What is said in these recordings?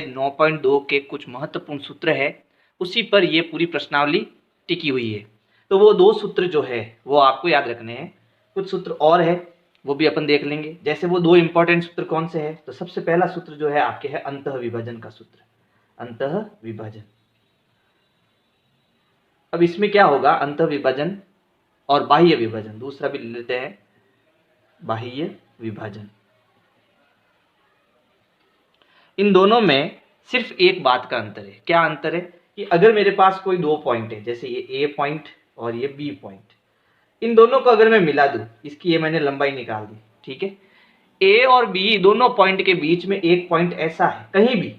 9.2 के कुछ महत्वपूर्ण सूत्र है, उसी पर ये पूरी प्रश्नावली टिकी हुई है। तो वो 2 सूत्र जो है वो आपको याद रखने हैं। कुछ सूत्र और है वो भी अपन देख लेंगे। जैसे वो 2 इंपॉर्टेंट सूत्र कौन से हैं, तो सबसे पहला सूत्र जो है आपके है अंतः विभाजन का सूत्र, अंतः विभाजन। अब इसमें क्या होगा, अंतः विभाजन और बाह्य विभाजन, दूसरा भी ले लेते हैं बाह्य विभाजन। इन दोनों में सिर्फ एक बात का अंतर है। क्या अंतर है कि अगर मेरे पास कोई 2 पॉइंट है, जैसे ये ए पॉइंट और ये बी पॉइंट, इन दोनों को अगर मैं मिला दूं, इसकी ये मैंने लंबाई निकाल दी, ठीक है। ए और बी दोनों पॉइंट के बीच में एक पॉइंट ऐसा है कहीं भी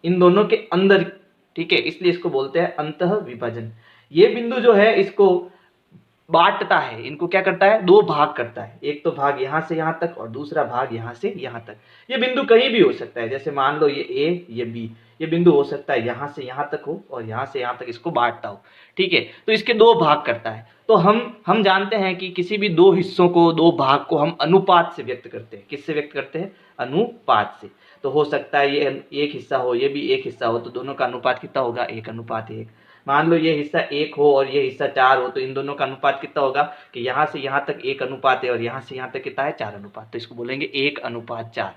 इन दोनों के अंदर, ठीक है, इसलिए इसको बोलते हैं अंतः विभाजन। ये बिंदु जो है इसको बांटता है, इनको क्या करता है, 2 भाग करता है। एक तो भाग यहां से यहां तक और दूसरा भाग यहां से यहां तक। ये बिंदु कहीं भी हो सकता है, जैसे मान लो ये ए ये बी, ये बिंदु हो सकता है यहां से यहां तक हो और यहां से यहां तक इसको बांटता हो, ठीक है। तो इसके 2 भाग करता है। तो हम जानते हैं कि किसी भी 2 हिस्सों को, 2 भाग को हम अनुपात से व्यक्त करते हैं। किससे व्यक्त करते हैं, अनुपात से। तो हो सकता है ये एक हिस्सा हो, ये भी एक हिस्सा हो, तो दोनों का अनुपात कितना होगा, 1:1। मान लो ये हिस्सा 1 हो और ये हिस्सा 4 हो, तो इन दोनों का अनुपात कितना होगा कि यहाँ से यहाँ तक 1 अनुपात है और यहाँ से यहाँ तक कितना है, 4 अनुपात। तो इसको बोलेंगे 1:4।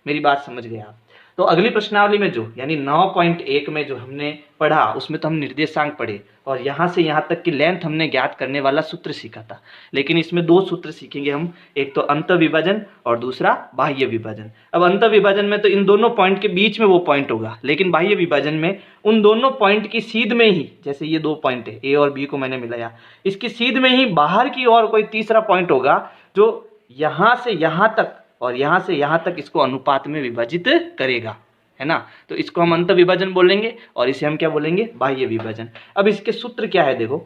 मेरी बात समझ गए आप। तो अगली प्रश्नावली में जो यानी 9.1 में जो हमने पढ़ा उसमें तो हम निर्देशांक पढ़े और यहाँ से यहाँ तक की लेंथ हमने ज्ञात करने वाला सूत्र सीखा था। लेकिन इसमें 2 सूत्र सीखेंगे हम, एक तो अंतः विभाजन और दूसरा बाह्य विभाजन। अब अंतः विभाजन में तो इन दोनों पॉइंट के बीच में वो पॉइंट होगा, लेकिन बाह्य विभाजन में उन दोनों पॉइंट की सीध में ही, जैसे ये 2 पॉइंट है ए और बी को मैंने मिलाया, इसकी सीध में ही बाहर की ओर कोई तीसरा पॉइंट होगा जो यहाँ से यहाँ तक और यहाँ से यहाँ तक इसको अनुपात में विभाजित करेगा, है ना। तो इसको हम अंतः विभाजन बोलेंगे और इसे हम क्या बोलेंगे, बाह्य विभाजन। अब इसके सूत्र क्या है, देखो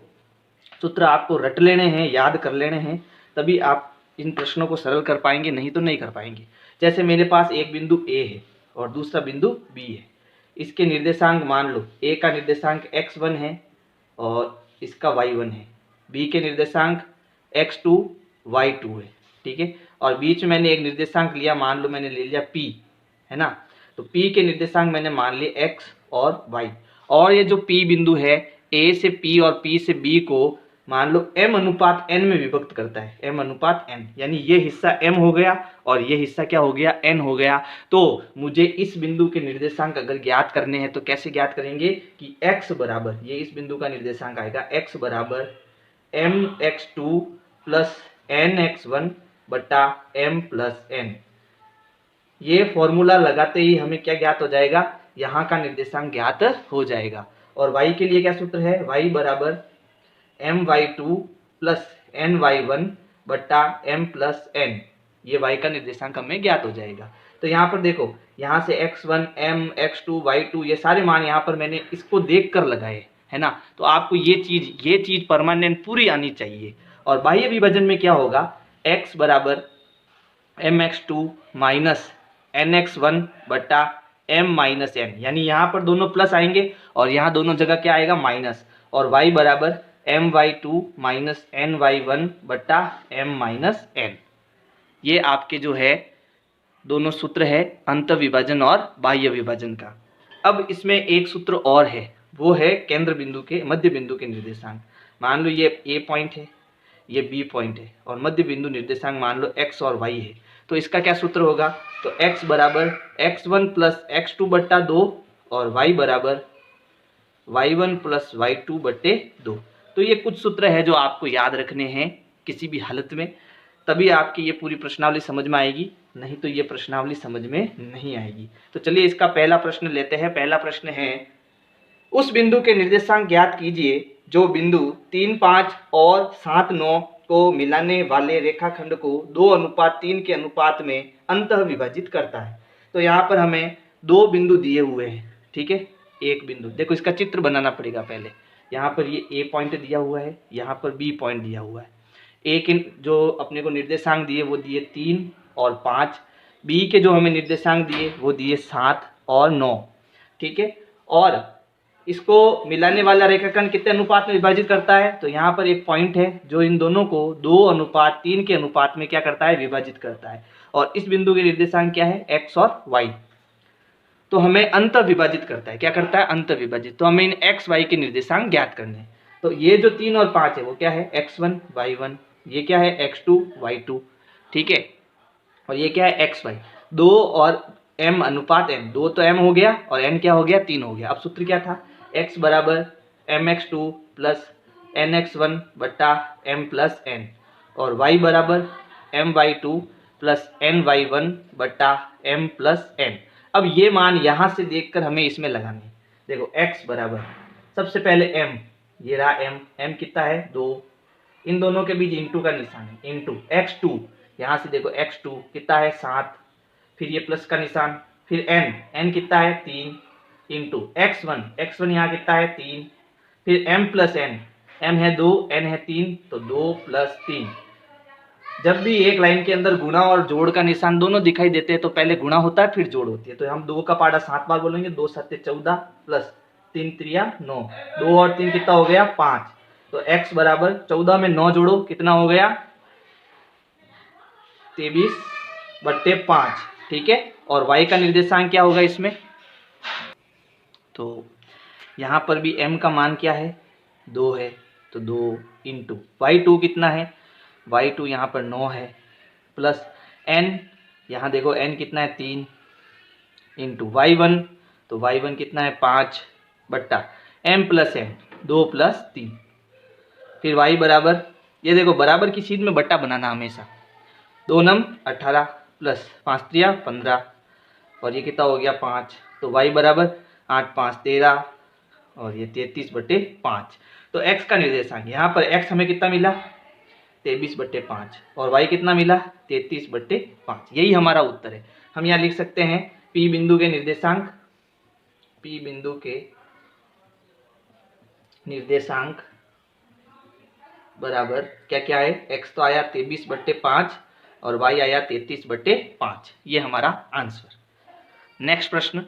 सूत्र आपको रट लेने हैं, याद कर लेने हैं, तभी आप इन प्रश्नों को सरल कर पाएंगे, नहीं तो नहीं कर पाएंगे। जैसे मेरे पास एक बिंदु ए है और दूसरा बिंदु बी है। इसके निर्देशांक मान लो ए का निर्देशांक x1 है और इसका y1 है, बी के निर्देशांक x2 y2 है, ठीक है। और बीच में मैंने एक निर्देशांक लिया, मान लो मैंने ले लिया p, है ना। तो p के निर्देशांक मैंने मान लिए x और y, और ये जो p बिंदु है a से p और p से b को मान लो m/n में विभक्त करता है, m/n, यानी ये हिस्सा m हो गया और ये हिस्सा क्या हो गया, n हो गया। तो मुझे इस बिंदु के निर्देशांक अगर ज्ञात करने हैं तो कैसे ज्ञात करेंगे कि x बराबर, ये इस बिंदु का निर्देशांक आएगा x बराबर mx2 प्लस nx1 बटा m प्लस n। ये फॉर्मूला लगाते ही हमें क्या ज्ञात हो जाएगा, यहाँ का निर्देशांक ज्ञात हो जाएगा। और y के लिए क्या सूत्र है, y बराबर my2 प्लस ny1 बटा m प्लस n। ये y का निर्देशांक हमें ज्ञात हो जाएगा। तो यहाँ पर देखो, यहाँ से x1 m x2 y2 ये सारे मान यहाँ पर मैंने इसको देख कर लगाए, है ना। तो आपको ये चीज परमानेंट पूरी आनी चाहिए। और बाह्य विभाजन में क्या होगा, x बराबर mx2 माइनस nx1 बटा m माइनस n, यानी यहाँ पर दोनों प्लस आएंगे और यहाँ दोनों जगह क्या आएगा, माइनस। और y बराबर my2 माइनस ny1 बटा m माइनस n। ये आपके जो है दोनों सूत्र है अंतः विभाजन और बाह्य विभाजन का। अब इसमें एक सूत्र और है, वो है केंद्र बिंदु के, मध्य बिंदु के निर्देशांक। मान लो ये a पॉइंट है, ये b पॉइंट है और मध्य बिंदु निर्देशांक मान लो x और y है। तो इसका क्या सूत्र होगा, तो x बराबर x1 प्लस x2 बट्टा 2 और y बराबर y1 प्लस y2 बट्टे 2। तो ये कुछ सूत्र है जो आपको याद रखने हैं किसी भी हालत में, तभी आपकी ये पूरी प्रश्नावली समझ में आएगी, नहीं तो ये प्रश्नावली समझ में नहीं आएगी। तो चलिए इसका पहला प्रश्न लेते हैं। पहला प्रश्न है, उस बिंदु के निर्देशांक ज्ञात कीजिए जो बिंदु 3, 5 और 7, 9 को मिलाने वाले रेखाखंड को 2:3 के अनुपात में अंतः विभाजित करता है। तो यहाँ पर हमें 2 बिंदु दिए हुए हैं, ठीक है। एक बिंदु, देखो इसका चित्र बनाना पड़ेगा पहले। यहाँ पर ये ए पॉइंट दिया हुआ है, यहाँ पर बी पॉइंट दिया हुआ है। ए के जो अपने को निर्देशांक दिए वो दिए 3 और 5, बी के जो हमें निर्देशांक दिए वो दिए 7 और 9, ठीक है। और इसको मिलाने वाला रेखाखंड कितने अनुपात में विभाजित करता है, तो यहाँ पर एक पॉइंट है जो इन दोनों को 2:3 के अनुपात में क्या करता है, विभाजित करता है। और इस बिंदु के निर्देशांक क्या है, x और y। तो हमें अंत विभाजित करता है। क्या करता है? अंत विभाजित। तो हमें इन एक्स वाई के निर्देशांक ज्ञात करने हैं। तो ये जो 3 और 5 है वो क्या है? x1 y1, ये क्या है? x2 y2, ठीक है। और ये क्या है? xy। 2 और m अनुपात n, 2 तो m हो गया और n क्या हो गया? 3 हो गया। अब सूत्र क्या था? x बराबर mx2 प्लस nx1 बट्टा m प्लस n, और y बराबर my2 प्लस ny1 बट्टा m प्लस n। अब ये मान यहां से देखकर हमें इसमें लगाने हैं। देखो x बराबर, सबसे पहले m, ये रहा m कितना है? 2, इन दोनों के बीच इंटू का निशान है, इंटू x2, यहाँ से देखो x2 कितना है? 7, फिर ये प्लस का निशान, फिर n कितना है? 3, इंटू x1 यहाँ कितना है? 3, फिर m प्लस n, m है 2, n है 3, तो 2 प्लस 3। जब भी एक लाइन के अंदर गुणा और जोड़ का निशान दोनों दिखाई देते हैं तो पहले गुणा होता है फिर जोड़ होती है। तो हम 2 का पाड़ा 7 बार बोलेंगे, 2 7 14 प्लस 3 3 9, 2 और 3 कितना हो गया? 5। तो x बराबर 14 में 9 जोड़ो, कितना हो गया? 23/5, ठीक है। और y का निर्देशांक क्या होगा इसमें? तो यहाँ पर भी m का मान क्या है? 2 है, तो 2 इंटू y2 कितना है? y2 यहाँ पर 9 है, प्लस n, यहाँ देखो n कितना है? 3, इंटू y1, तो y1 कितना है? 5 बट्टा m प्लस n, 2 प्लस 3। फिर y बराबर, ये देखो बराबर की चीज में बट्टा बनाना हमेशा, 2 नम 18 प्लस 5 3 15, और ये कितना हो गया? 5। तो y बराबर 8 5 13, और ये 33/5। तो x का निर्देशांक, यहाँ पर x हमें कितना मिला? 23/5, और y कितना मिला? 33/5। यही हमारा उत्तर है। हम यहाँ लिख सकते हैं P बिंदु के निर्देशांक, P बिंदु के निर्देशांक बराबर क्या क्या है? x तो आया 23/5 और y आया 33/5। ये हमारा आंसर। नेक्स्ट प्रश्न,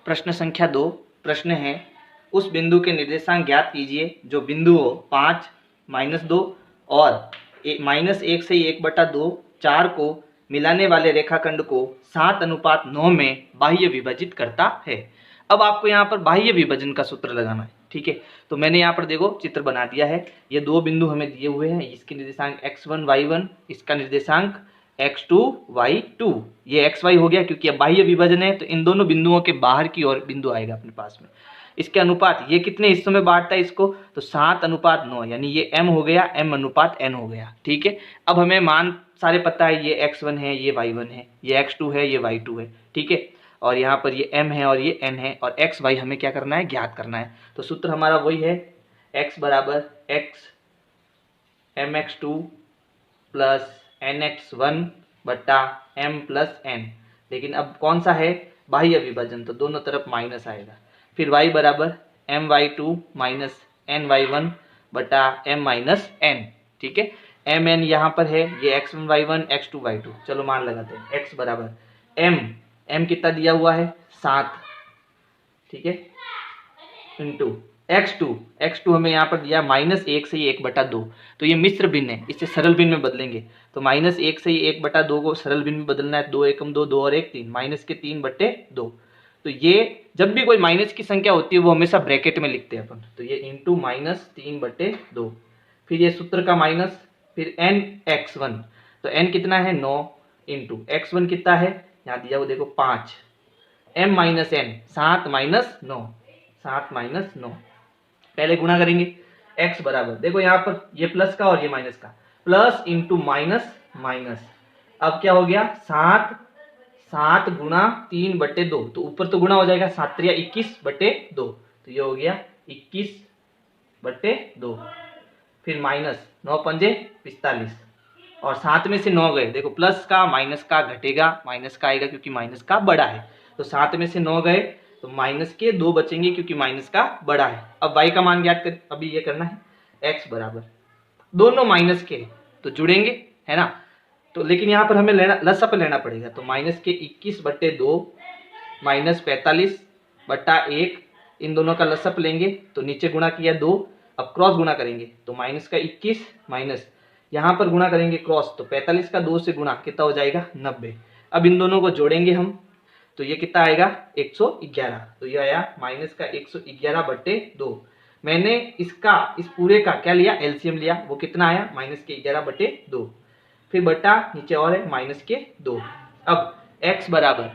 प्रश्न संख्या 2। प्रश्न है, उस बिंदु के निर्देशांक ज्ञात कीजिए जो बिंदुओं 5 -2 और -1 से 1/2 4 को मिलाने वाले रेखाखंड को 7:9 में बाह्य विभाजित करता है। अब आपको यहाँ पर बाह्य विभाजन का सूत्र लगाना है, ठीक है। तो मैंने यहाँ पर देखो चित्र बना दिया है। ये 2 बिंदु हमें दिए हुए हैं, इसके निर्देशांक x1 y1, इसका निर्देशांक x2 y2। ये xy हो गया क्योंकि अब बाह्य विभाजन है, तो इन दोनों बिंदुओं के बाहर की ओर बिंदु आएगा अपने पास में। इसके अनुपात, ये कितने हिस्सों में बांटता है इसको? तो 7:9, यानी ये m हो गया, m/n हो गया, ठीक है। अब हमें मान सारे पता है, ये x1 है, ये y1 है, ये x2 है, ये y2 है, ठीक है। और यहाँ पर ये m है और ये n है, और x y हमें क्या करना है? ज्ञात करना है। तो सूत्र हमारा वही है, x बराबर x mx2 प्लस nx1 बट्टा m प्लस n। लेकिन अब कौन सा है? बाह्य विभाजन, तो दोनों तरफ माइनस आएगा। फिर y बराबर my2 माइनस ny1 बटा m माइनस n, ठीक है। mn यहाँ पर है, ये x1 y1 x2 y2। चलो मान लगाते हैं, x बराबर m कितना दिया हुआ है? 7, ठीक है, इंटू x2 हमें यहाँ पर दिया -1 से 1/2। तो ये मिश्र भिन्न है, इससे सरल भिन्न में बदलेंगे। तो -1 से 1/2 को सरल भिन्न में बदलना है, 2 एकम 2, 2 और 1 3, माइनस के 3/2। तो ये जब भी कोई माइनस की संख्या होती है वो हमेशा ब्रैकेट में लिखते हैं अपन। तो ये इंटू -3/2, फिर ये सूत्र का माइनस, फिर nx1, तो n कितना है? 9, इंटू x1 कितना है? यहाँ दिया वो देखो 5, m minus n, 7 minus 9, 7 minus 9। पहले गुणा करेंगे, x बराबर, देखो यहाँ पर ये प्लस का और ये माइनस का, प्लस इंटू माइनस माइनस। अब क्या हो गया? 7 गुणा 3/2, तो ऊपर तो गुणा हो जाएगा, 7 3 21/2, तो ये हो गया 21/2। फिर माइनस 9 पंजे 45, और 7 में से 9 गए, देखो प्लस का माइनस का घटेगा, माइनस का आएगा क्योंकि माइनस का बड़ा है। तो 7 में से 9 गए तो माइनस के 2 बचेंगे क्योंकि माइनस का बड़ा है। अब y का मान ज्ञात कर, अभी ये करना है, x बराबर, दोनों माइनस के तो जुड़ेंगे, है ना। तो लेकिन यहाँ पर हमें लेना, लसअप लेना पड़ेगा। तो माइनस के 21/2 माइनस 45/1, इन दोनों का लसअप लेंगे तो नीचे गुणा किया 2, अब क्रॉस गुणा करेंगे तो माइनस का 21 माइनस, यहाँ पर गुणा करेंगे क्रॉस, तो 45 का 2 से गुणा कितना हो जाएगा? 90। अब इन दोनों को जोड़ेंगे हम, तो ये कितना आएगा 111। तो ये आया माइनस का 111/2। मैंने इसका इस पूरे का क्या लिया, एलसीएम लिया, वो कितना आया माइनस के 11/2। फिर बटा नीचे और है माइनस के 2। अब x बराबर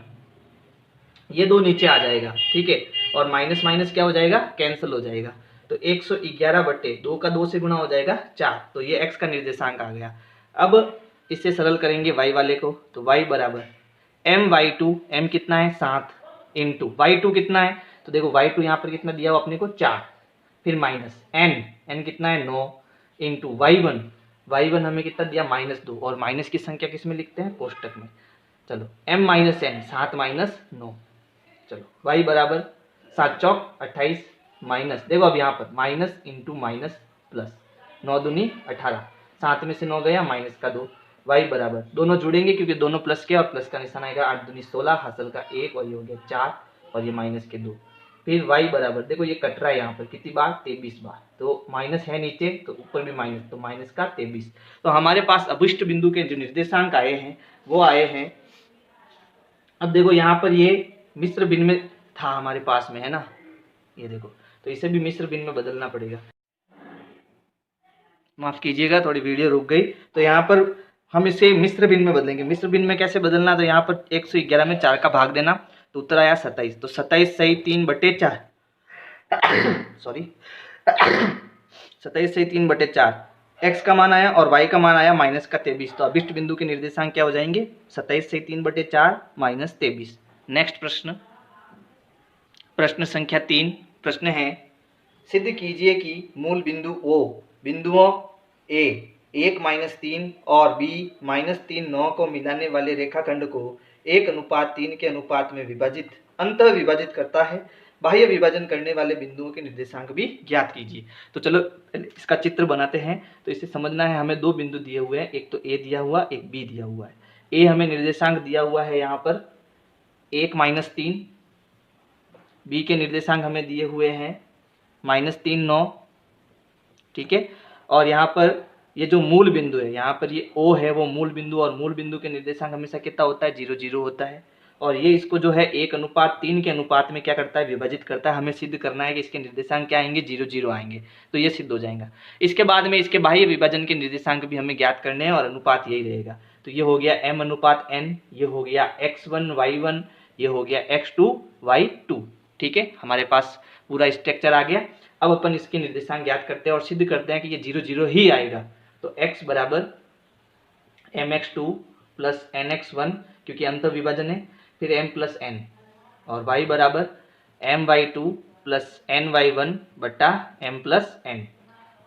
ये 2 नीचे आ जाएगा, ठीक है, और माइनस माइनस क्या हो जाएगा, कैंसिल हो जाएगा। तो 111/2 का 2 से गुना हो जाएगा 4। तो ये x का निर्देशांक आ गया। अब इससे सरल करेंगे y वाले को, तो y बराबर m/2, m कितना है 7 इंटू y2 कितना है, तो देखो y2 यहाँ पर कितना दिया हुआ अपने को 4, फिर माइनस n कितना है 9 इंटू y1 हमें कितना दिया -2, और माइनस की संख्या किस में लिखते हैं, कोष्टक में। चलो m माइनस n 7 माइनस 9, चलो y बराबर 7 चौक 28 माइनस, देखो अब यहाँ पर माइनस इंटू माइनस प्लस, 9 दूनी 18, 7 में से 9 गया माइनस का 2, y बराबर दोनों जुड़ेंगे क्योंकि दोनों प्लस के, और प्लस का निशान आएगा 8 दूनी 16, हासिल का 1, और ये हो गया 4, और ये माइनस के 2। फिर y बराबर देखो ये कट रहा है यहाँ पर कितनी बार, 23 बार, तो माइनस है नीचे तो ऊपर भी माइनस, तो माइनस का 23। तो हमारे पास अभिष्ट बिंदु के जो निर्देशांक आए हैं वो आए हैं। अब देखो यहाँ पर ये मिश्र भिन्न में था हमारे पास में, है ना, ये देखो, तो इसे भी मिश्र भिन्न में बदलना पड़ेगा। माफ कीजिएगा थोड़ी वीडियो रुक गई। तो यहाँ पर हम इसे मिश्र भिन्न में बदलेंगे। मिश्र भिन्न में कैसे बदलना, तो यहाँ पर 111 में 4 का भाग देना, तो उत्तर आया 27। तो 27 सही 3/4 सॉरी 27 सही 3/4, x का मान आया और y का मान आया माइनस का 23। तो अभिष्ट बिंदु के निर्देशांक क्या हो जाएंगे, 27 सही 3/4 माइनस 23। नेक्स्ट प्रश्न, प्रश्न संख्या 3। प्रश्न है, सिद्ध कीजिए कि मूल बिंदु O बिंदुओं A 1-3 और B -3 9 को मिलाने वाले रेखाखंड को 1:3 के अनुपात में विभाजित अंतः विभाजित करता है। बाह्य विभाजन करने वाले बिंदुओं के निर्देशांक भी ज्ञात कीजिए। तो चलो इसका चित्र बनाते हैं। तो इसे समझना है, हमें 2 बिंदु दिए हुए हैं, एक तो A दिया हुआ, एक B दिया हुआ है। A हमें निर्देशांक दिया हुआ है यहाँ पर 1-3, B के निर्देशांक हमें दिए हुए हैं -3 9, ठीक है। और यहाँ पर ये जो मूल बिंदु है, यहाँ पर ये O है वो मूल बिंदु, और मूल बिंदु के निर्देशांक हमेशा कितना होता है, 0 0 होता है। और ये इसको जो है 1:3 के अनुपात में क्या करता है, विभाजित करता है। हमें सिद्ध करना है कि इसके निर्देशांक क्या आएंगे, 0 0 आएंगे, तो ये सिद्ध हो जाएगा। इसके बाद में इसके बाह्य विभाजन के निर्देशांक भी हमें ज्ञात करने हैं, और अनुपात यही रहेगा। तो ये हो गया m/n, ये हो गया x1 y1, ये हो गया x2 y2, ठीक है। हमारे पास पूरा स्ट्रक्चर आ गया। अब अपन इसके निर्देशांक ज्ञात करते हैं और सिद्ध करते हैं कि ये 0 0 ही आएगा। तो x बराबर mx2 प्लस nx1, क्योंकि अंतर विभाजन है, फिर m प्लस n, और y बराबर my2 प्लस ny1 बटा m प्लस n।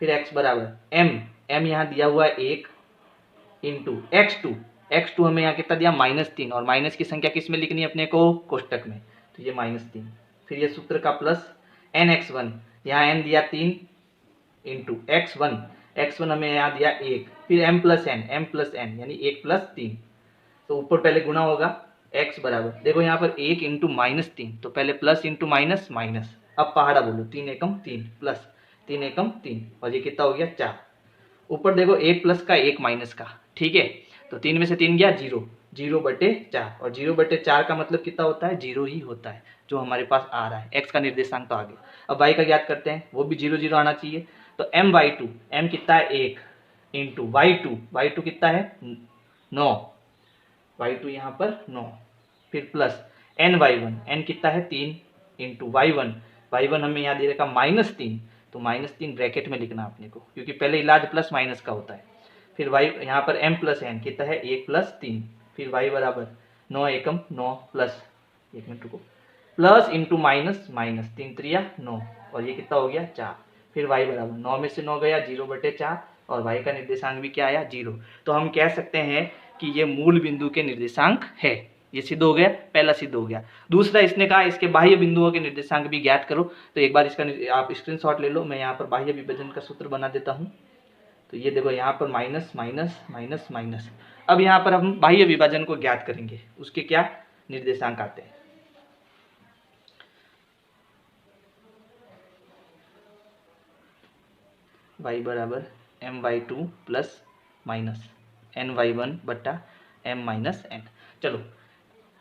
फिर x बराबर m यहाँ दिया हुआ है 1 इंटू x2 हमें यहाँ कितना दिया -3, और माइनस की संख्या किस में लिखनी है अपने को, कोष्टक में, तो ये -3। फिर ये सूत्र का प्लस nx1, यहाँ n दिया 3 इंटू x1 हमें यहाँ दिया 1, फिर m प्लस n यानी 1 प्लस 3। तो ऊपर पहले गुना होगा, x बराबर देखो यहाँ पर 1 इंटू -3, तो पहले प्लस इंटू माइनस माइनस, अब पहाड़ा बोलो 3 एकम 3 प्लस 3 एकम 3, और ये कितना हो गया 4। ऊपर देखो 1 प्लस का 1 माइनस का, ठीक है। तो 3 में से 3 गया 0, 0/4, और 0/4 का मतलब कितना होता है, 0 ही होता है, जो हमारे पास आ रहा है। x का निर्देशांक तो आ गया। अब y का ज्ञात करते हैं, वो भी 0 0 आना चाहिए। तो my2, m कितना है 1 इंटू y2 कितना है 9, y2 यहाँ पर 9, फिर प्लस ny1, n कितना है 3 इंटू y1 हमें यहाँ दे रखा -3, तो -3 ब्रैकेट में लिखना अपने को, क्योंकि पहले इलाज प्लस माइनस का होता है। फिर y यहाँ पर m प्लस n कितना है 1 प्लस 3, फिर y बराबर 9 एकम 9 प्लस 1 मिनट रुको, प्लस इंटू माइनस माइनस, 3 3 9, और ये कितना हो गया 4। फिर y बराबर 9 में से 9 गया 0/4, और y का निर्देशांक भी क्या आया 0। तो हम कह सकते हैं कि ये मूल बिंदु के निर्देशांक है। ये सिद्ध हो गया, पहला सिद्ध हो गया। दूसरा इसने कहा इसके बाह्य बिंदुओं के निर्देशांक भी ज्ञात करो। तो एक बार इसका आप स्क्रीनशॉट ले लो, मैं यहाँ पर बाह्य विभाजन का सूत्र बना देता हूँ। तो ये देखो यहाँ पर माइनस माइनस माइनस माइनस। अब यहाँ पर हम बाह्य विभाजन को ज्ञात करेंगे, उसके क्या निर्देशांक आते हैं। y बराबर my2 प्लस माइनस ny1 बटा m माइनस n। चलो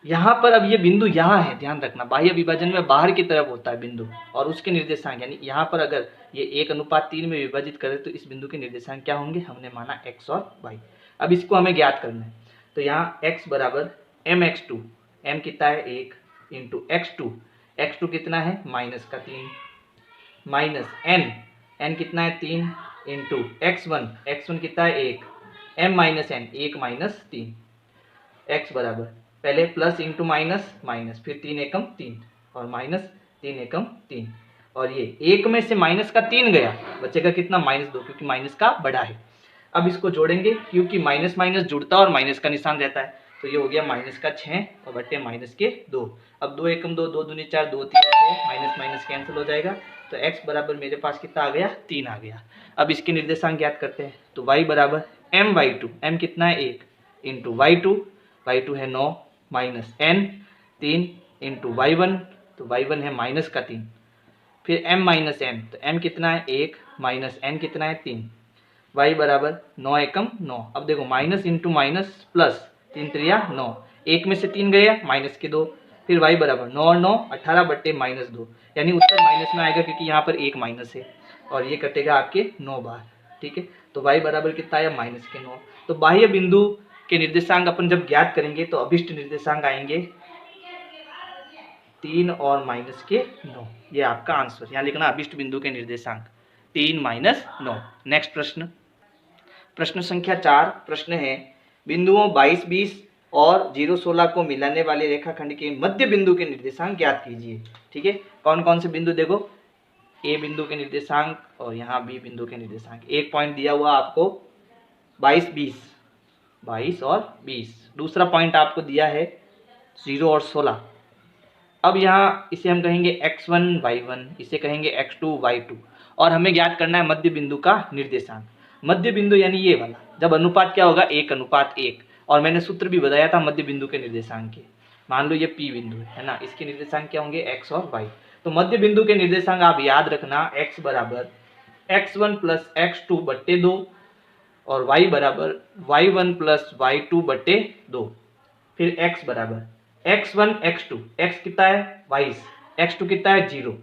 यहाँ पर अब ये बिंदु यहाँ है, ध्यान रखना, बाह्य विभाजन में बाहर की तरफ होता है बिंदु, और उसके निर्देशांक यानी यहाँ पर अगर ये 1:3 में विभाजित करें तो इस बिंदु के निर्देशांक क्या होंगे, हमने माना x और y। अब इसको हमें ज्ञात करना है, तो यहाँ x बराबर mx2, m कितना है 1 इंटू x2 कितना है -3 माइनस n कितना है 3 इंटू x1 कितना है 1 m माइनस n 1 - 3 x बराबर पहले प्लस इंटू माइनस माइनस, फिर 3 एकम 3 और माइनस 3 एकम 3, और ये एक में से माइनस का 3 गया, बचेगा कितना -2, क्योंकि माइनस का बड़ा है। अब इसको जोड़ेंगे, क्योंकि माइनस माइनस जुड़ता है और माइनस का निशान रहता है, तो ये हो गया -6 और बटे -2। अब 2 एकम 2, 2 दूनी 4, 2 3 6, माइनस माइनस कैंसिल हो जाएगा, तो x बराबर मेरे पास कितना आ गया, 3 आ गया। अब इसके निर्देशांक ज्ञात करते हैं, तो y बराबर my2, m कितना है 1 इंटू y2 है 9 माइनस n 3 इंटू y1, तो y1 है -3, फिर m माइनस n, तो m कितना है 1 माइनस n कितना है 3, y बराबर 9 एकम 9। अब देखो माइनस इंटू माइनस प्लस, 3 3 9, एक में से 3 गया माइनस के 2, फिर y बराबर 9 और 9 18 बटे -2, यानी उत्तर माइनस में आएगा क्योंकि यहाँ पर एक माइनस है, और ये कटेगा आपके 9 बार। ठीक है, तो y बराबर कितना आया -9। तो बाह्य बिंदु के निर्देशांक अपन जब ज्ञात करेंगे तो अभिष्ट निर्देशांक आएंगे 3 और -9। ये आपका आंसर, यहाँ लिखना अभिष्ट बिंदु के निर्देशांक 3 - 9। नेक्स्ट प्रश्न संख्या 4 प्रश्न है, बिंदुओं 22 20 और 0 16 को मिलाने वाले रेखाखंड के मध्य बिंदु के निर्देशांक ज्ञात कीजिए। ठीक है, कौन कौन से बिंदु, देखो ए बिंदु के निर्देशांक और यहाँ बी बिंदु के निर्देशांक। एक पॉइंट दिया हुआ आपको 22 और 20, दूसरा पॉइंट आपको दिया है 0 और 16। अब यहाँ इसे हम कहेंगे x1 y1, इसे कहेंगे x2 y2, और हमें ज्ञात करना है मध्य बिंदु का निर्देशांक। मध्य बिंदु यानी ये वाला, जब अनुपात क्या होगा 1:1, और मैंने सूत्र भी बताया था मध्य बिंदु के निर्देशांक के। मान लो ये P बिंदु है ना, इसके निर्देशांक क्या होंगे x और y। तो मध्य बिंदु के निर्देशांक आप याद रखना, x बराबर x1 प्लस x2 बट्टे 2 और y बराबर y1 प्लस y2 बट्टे 2। फिर x बराबर x1 x2, x कितना है 22, x2 कितना है 0,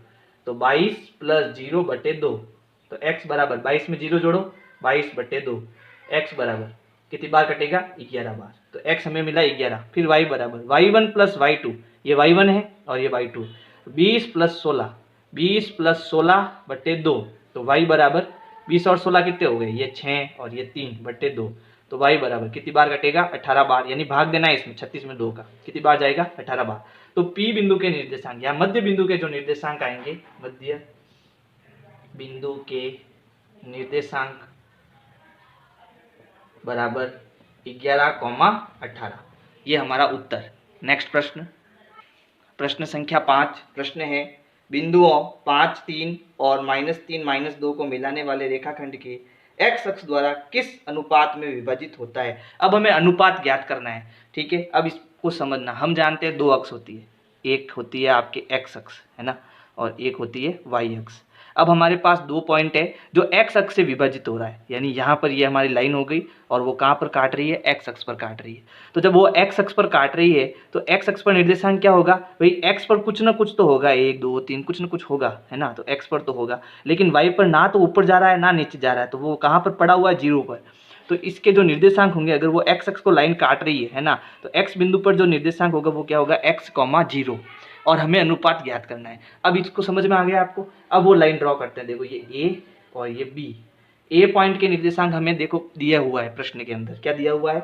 तो 22 प्लस 0 बटे 2, तो x बराबर 22 में 0 जोड़ो 22 बटे 2, x बराबर कितनी बार कटेगा 11 बार, तो x हमें मिला 11। फिर y बराबर y1 प्लस y2, ये y1 है और ये y2, 20 प्लस 16 बटे 2, तो y बराबर 20 और 16 कितने हो गए, ये 6 और ये 3 बटे 2, तो y बराबर कितनी बार कटेगा 18 बार, यानी भाग देना है इसमें 36 में 2 का, कितनी बार जाएगा 18 बार। तो P बिंदु के निर्देशांक या मध्य बिंदु के जो निर्देशांक आएंगे, मध्य बिंदु के निर्देशांक बराबर 11,18, ये हमारा उत्तर। नेक्स्ट प्रश्न संख्या 5 प्रश्न है, बिंदुओं 5 3 और -3 -2 को मिलाने वाले रेखाखंड के x अक्ष द्वारा किस अनुपात में विभाजित होता है। अब हमें अनुपात ज्ञात करना है। ठीक है, अब इसको समझना, हम जानते हैं 2 अक्ष होती है, एक होती है आपके x अक्ष है ना, और एक होती है y अक्ष। अब हमारे पास 2 पॉइंट है जो x अक्ष से विभाजित हो रहा है, यानी यहाँ पर ये हमारी लाइन हो गई और वो कहाँ पर काट रही है, x अक्ष पर काट रही है। तो जब वो x अक्ष पर काट रही है तो x अक्ष पर निर्देशांक क्या होगा, भाई x पर कुछ ना कुछ तो होगा, 1 2 3 कुछ ना कुछ होगा है ना, तो x पर तो होगा, लेकिन y पर ना तो ऊपर जा रहा है ना नीचे जा रहा है, तो वो कहाँ पर पड़ा हुआ है, 0 पर। तो इसके जो निर्देशांक होंगे, अगर वो x अक्ष को लाइन काट रही है ना, तो x बिंदु पर जो निर्देशांक होगा वो क्या होगा, x, 0, और हमें अनुपात ज्ञात करना है। अब इसको समझ में आ गया आपको। अब वो लाइन ड्रॉ करते हैं, देखो ये A और ये B। A पॉइंट के निर्देशांक हमें देखो दिया हुआ है प्रश्न के अंदर, क्या दिया हुआ है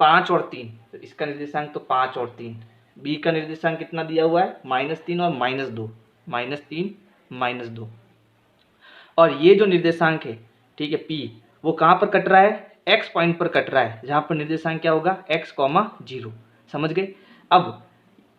5 और 3, तो इसका निर्देशांक तो 5 और 3। B का निर्देशांक कितना दिया हुआ है -3 और -2, -3 -2। और ये जो निर्देशांक है, ठीक है P, वो कहाँ पर कट रहा है, x पॉइंट पर कट रहा है, जहाँ पर निर्देशांक क्या होगा x, 0। समझ गए। अब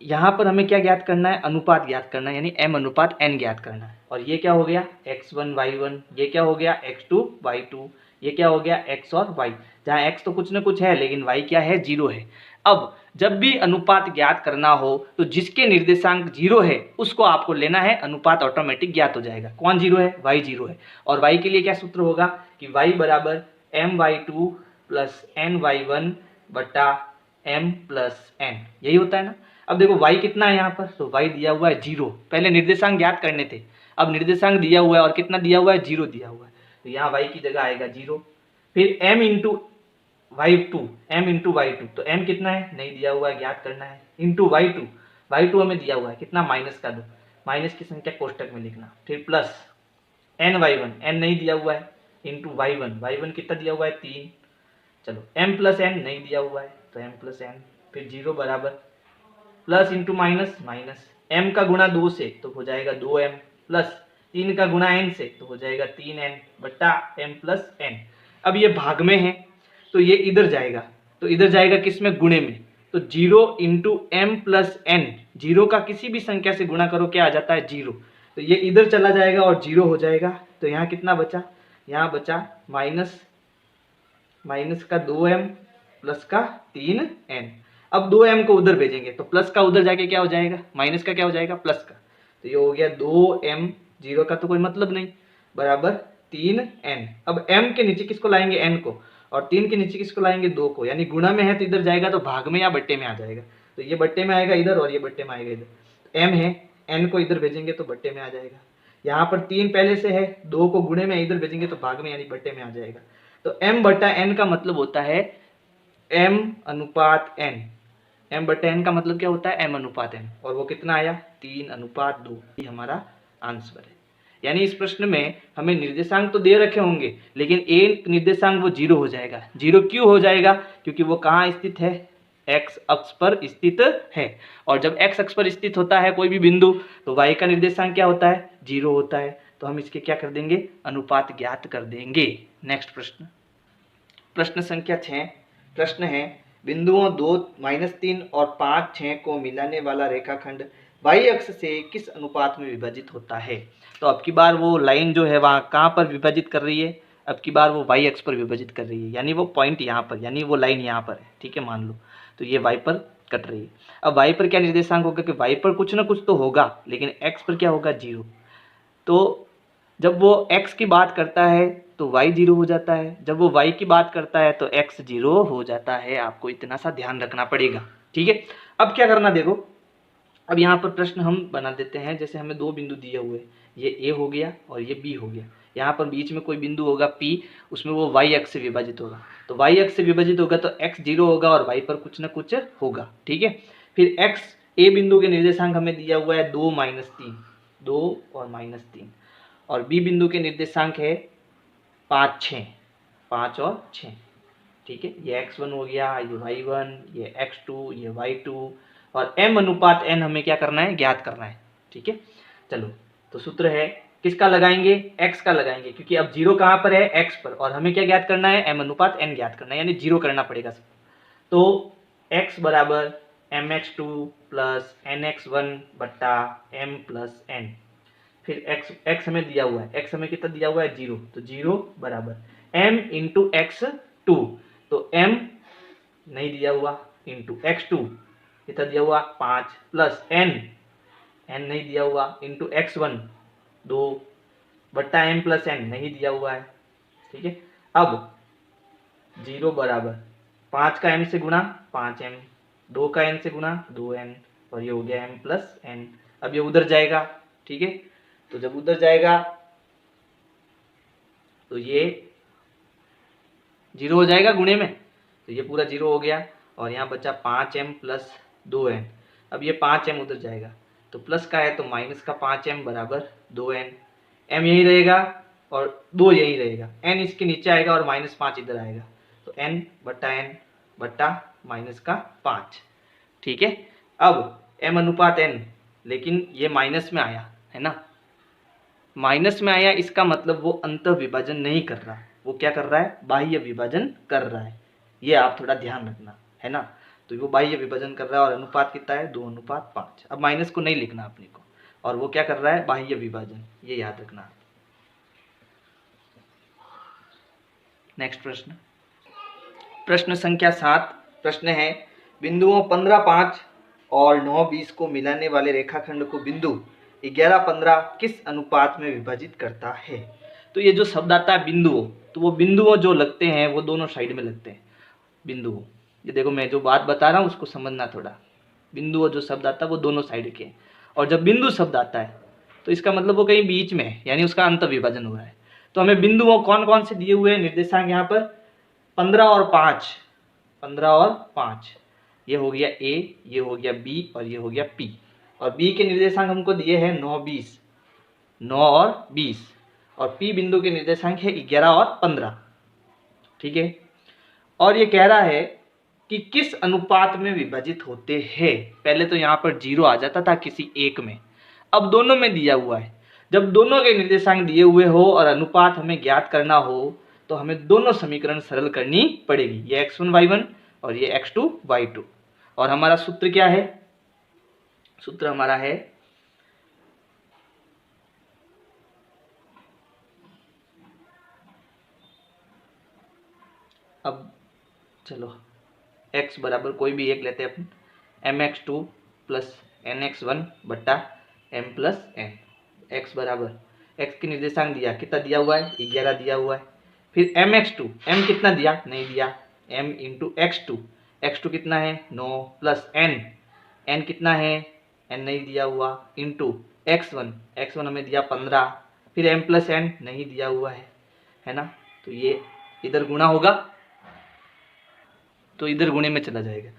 यहाँ पर हमें क्या ज्ञात करना है, अनुपात ज्ञात करना है, यानी m/n ज्ञात करना है। और ये क्या हो गया x1 y1, ये क्या हो गया x2 y2, ये क्या हो गया x और y, जहाँ x तो कुछ ना कुछ है लेकिन y क्या है, 0 है। अब जब भी अनुपात ज्ञात करना हो तो जिसके निर्देशांक 0 है उसको आपको लेना है, अनुपात ऑटोमेटिक ज्ञात हो जाएगा। कौन 0 है, y 0 है। और y के लिए क्या सूत्र होगा कि y बराबर m/2 प्लस n/1 बटा m प्लस n, यही होता है ना। अब देखो y कितना है यहाँ पर, तो y दिया हुआ है 0, पहले निर्देशांक ज्ञात करने थे, अब निर्देशांक दिया हुआ है और कितना दिया हुआ है, 0 दिया हुआ है, तो यहाँ y की जगह आएगा 0। फिर m into y2, m into y2, तो m कितना है नहीं दिया हुआ है, ज्ञात करना है, इंटू y2 हमें दिया हुआ है कितना, माइनस का 2, माइनस की संख्या कोष्टक में लिखना, फिर प्लस n y1, n नहीं दिया हुआ है, इंटू y1 कितना दिया हुआ है 3, चलो m प्लस n नहीं दिया हुआ है तो m प्लस n, फिर 0 बराबर plus into minus, minus m का गुणा 2 से तो हो जाएगा 2m, प्लस 3 का गुणा n से तो हो जाएगा 3n बट्टा m प्लस n। अब ये भाग में है तो ये इधर जाएगा, तो इधर जाएगा किस में, गुणे में, तो 0 इंटू एम प्लस एन, 0 का किसी भी संख्या से गुणा करो क्या आ जाता है 0, तो ये इधर चला जाएगा और 0 हो जाएगा, तो यहाँ कितना बचा, यहाँ बचा माइनस का 2m प्लस का 3n। अब 2m को उधर भेजेंगे तो प्लस का उधर जाके क्या हो जाएगा, माइनस का क्या हो जाएगा, प्लस का, तो ये हो गया 2m, 0 का तो कोई मतलब नहीं, बराबर 3n। अब m के नीचे किसको लाएंगे, n को, और 3 के नीचे किसको लाएंगे, 2 को, यानी गुणा में है तो इधर जाएगा तो भाग में या बट्टे में आ जाएगा, तो ये बट्टे में आएगा इधर और ये बट्टे में आएगा इधर, तो m है, n को इधर भेजेंगे तो बट्टे में आ जाएगा, यहाँ पर 3 पहले से है, 2 को गुणे में इधर भेजेंगे तो भाग में यानी बट्टे में आ जाएगा, तो m बट्टा n का मतलब होता है m अनुपात n, m बट्टा n का मतलब क्या होता है, m अनुपात n, और वो कितना आया 3:2, ये हमारा आंसर है। यानी इस प्रश्न में हमें निर्देशांक तो दे रखे होंगे लेकिन एक निर्देशांक वो 0 हो जाएगा। 0 क्यों हो जाएगा, क्योंकि वो कहाँ स्थित है, x अक्ष पर स्थित है, और जब x अक्ष पर स्थित होता है कोई भी बिंदु तो y का निर्देशांक क्या होता है, 0 होता है, तो हम इसके क्या कर देंगे, अनुपात ज्ञात कर देंगे। नेक्स्ट प्रश्न, प्रश्न संख्या 6, प्रश्न है बिंदुओं 2, -3 और 5, 6 को मिलाने वाला रेखाखंड y अक्ष से किस अनुपात में विभाजित होता है। तो अब की बार वो लाइन जो है वहाँ कहाँ पर विभाजित कर रही है, अब की बार वो y अक्ष पर विभाजित कर रही है, यानी वो पॉइंट यहाँ पर, यानी वो लाइन यहाँ पर है, ठीक है, मान लो, तो ये y पर कट रही है। अब y पर क्या निर्देशांक होगा कि y पर कुछ ना कुछ तो होगा, लेकिन x पर क्या होगा, 0, तो जब वो x की बात करता है तो y 0 हो जाता है, जब वो y की बात करता है तो x 0 हो जाता है, आपको इतना सा ध्यान रखना पड़ेगा, ठीक है। अब क्या करना, देखो अब यहाँ पर प्रश्न हम बना देते हैं, जैसे हमें 2 बिंदु दिए हुए, ये a हो गया और ये b हो गया, यहाँ पर बीच में कोई बिंदु होगा p, उसमें वो y अक्ष से विभाजित होगा, तो y अक्ष से विभाजित होगा तो x 0 होगा और y पर कुछ ना कुछ होगा, ठीक है। फिर x, a बिंदु के निर्देशांक हमें दिया हुआ है 2 -3, 2 और -3, और b बिंदु के निर्देशांक है 5, 6, 5 और 6, ठीक है, ये x1 हो गया, ये y1, ये x2, ये y2, और m अनुपात n हमें क्या करना है, ज्ञात करना है, ठीक है। चलो, तो सूत्र है किसका लगाएंगे, x का लगाएंगे, क्योंकि अब 0 कहाँ पर है, x पर, और हमें क्या ज्ञात करना है, m अनुपात n ज्ञात करना है, यानी 0 करना पड़ेगा सब। तो x बराबर mx2 प्लस nx1 बट्टा m प्लस n, फिर x हमें दिया हुआ है, x हमें कितना दिया हुआ है, 0, तो 0 बराबर m इंटू x2, तो m नहीं दिया हुआ, इंटू x2 कितना दिया हुआ 5, प्लस n नहीं दिया हुआ, इंटू x1 2 बट्टा m प्लस n नहीं दिया हुआ है, ठीक है। अब 0 बराबर 5 का m से गुणा 5m, 2 का n से गुणा 2n, और ये हो गया m प्लस n। अब ये उधर जाएगा, ठीक है, तो जब उधर जाएगा तो ये 0 हो जाएगा गुणे में, तो ये पूरा 0 हो गया, और यहाँ बचा 5m प्लस 2n। अब ये 5m उधर जाएगा तो प्लस का है तो माइनस का 5m बराबर 2n, m यही रहेगा और 2 यही रहेगा, n इसके नीचे आएगा और -5 इधर आएगा, तो n बट्टा माइनस का 5, ठीक है। अब m अनुपात n, लेकिन ये माइनस में आया है ना, माइनस में आया, इसका मतलब वो अंत विभाजन नहीं कर रहा, वो क्या कर रहा है, बाह्य विभाजन कर रहा है, ये आप थोड़ा ध्यान रखना है ना। तो वो बाह्य विभाजन कर रहा है और अनुपात कितना है, 2:5। अब माइनस को नहीं लिखना अपने को, और वो क्या कर रहा है, बाह्य विभाजन, ये याद रखना। नेक्स्ट प्रश्न, प्रश्न संख्या 7, प्रश्न है बिंदुओं 15, 5 और 9, 20 को मिलाने वाले रेखाखंड को बिंदु 11, 15 किस अनुपात में विभाजित करता है। तो ये जो शब्द आता है बिंदुओं, तो वो बिंदुओं जो लगते हैं वो दोनों साइड में लगते हैं, बिंदुओं ये देखो मैं जो बात बता रहा हूँ उसको समझना थोड़ा। बिंदु और जो शब्द आता है वो दोनों साइड के हैं, और जब बिंदु शब्द आता है तो इसका मतलब वो कहीं बीच में है, यानी उसका अंत विभाजन हुआ है। तो हमें बिंदु वो कौन कौन से दिए हुए हैं निर्देशांक यहाँ पर 15 और 5, 15 और 5, ये हो गया ए, ये हो गया बी और ये हो गया पी। और बी के निर्देशांक हमको दिए हैं 9, 20, 9 और 20, और पी बिंदु के निर्देशांक है 11 और 15। ठीक है, और ये कह रहा है कि किस अनुपात में विभाजित होते हैं। पहले तो यहाँ पर 0 आ जाता था किसी एक में, अब दोनों में दिया हुआ है। जब दोनों के निर्देशांक दिए हुए हो और अनुपात हमें ज्ञात करना हो तो हमें दोनों समीकरण सरल करनी पड़ेगी, ये x1 y1 और ये x2 y2। और हमारा सूत्र क्या है, सूत्र हमारा है अब चलो x बराबर कोई भी एक लेते हैं अपन, mx2 प्लस nx1 बट्टा m प्लस n। x बराबर x के निर्देशांक दिया, कितना दिया हुआ है 11 दिया हुआ है। फिर mx2, m कितना दिया नहीं दिया, m इंटू x2, x2 कितना है 9 प्लस n, n कितना है n नहीं दिया हुआ, इंटू x1, x1 हमें दिया 15, फिर m प्लस n नहीं दिया हुआ है ना। तो ये इधर गुणा होगा तो इधर गुणे में चला जाएगा,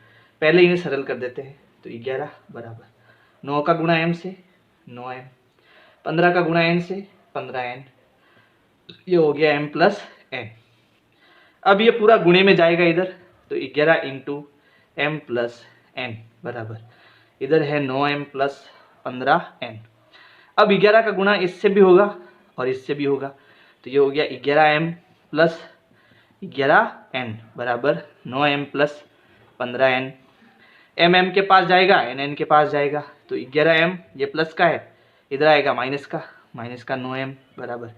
पहले इन्हें सरल कर देते हैं। तो 11 बराबर 9 का गुणा m से 9m, 15 का गुणा n से 15n, ये हो गया m प्लस n। अब ये पूरा गुणे में जाएगा इधर, तो 11 इंटू m प्लस n बराबर इधर है 9m प्लस 15n। अब 11 का गुणा इससे भी होगा और इससे भी होगा, तो ये हो गया 11m प्लस 11n बराबर 9m प्लस 15n। m के पास जाएगा n के पास जाएगा, तो 11m ये प्लस का है, इधर आएगा माइनस का 9m बराबर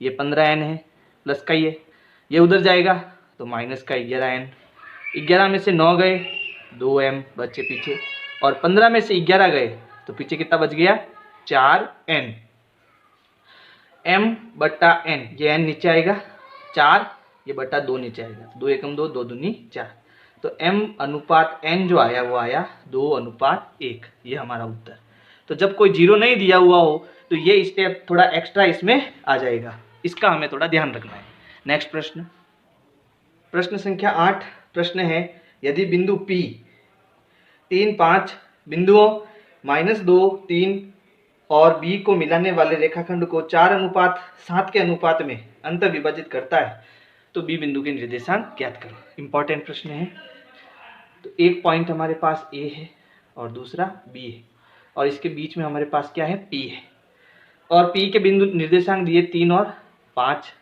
ये 15n है, प्लस का ये उधर जाएगा तो माइनस का 11n। 11 में से 9 गए 2m बचे पीछे, और 15 में से 11 गए तो पीछे कितना बच गया 4n। m बट्टा n, ये n नीचे आएगा, 4 ये बट्टा 2 नीचे आएगा, 2 एकम 2, 2 दूनी 4। तो m अनुपात n जो आया वो आया 2:1, ये हमारा उत्तर। तो जब कोई 0 नहीं दिया हुआ हो तो ये स्टेप थोड़ा एक्स्ट्रा इसमें आ जाएगा, इसका हमें थोड़ा ध्यान रखना है। नेक्स्ट प्रश्न, प्रश्न संख्या 8 प्रश्न है, यदि बिंदु P 3, 5 बिंदुओं -2, 3 और B को मिलाने वाले रेखाखंड को 4:7 के अनुपात में अंत विभाजित करता है तो B बिंदु के निर्देशांक ज्ञात करो। इंपॉर्टेंट प्रश्न है। तो एक पॉइंट हमारे पास A है और दूसरा B है, और इसके बीच में हमारे पास क्या है P है, और P के बिंदु निर्देशांक दिए 3 और 5,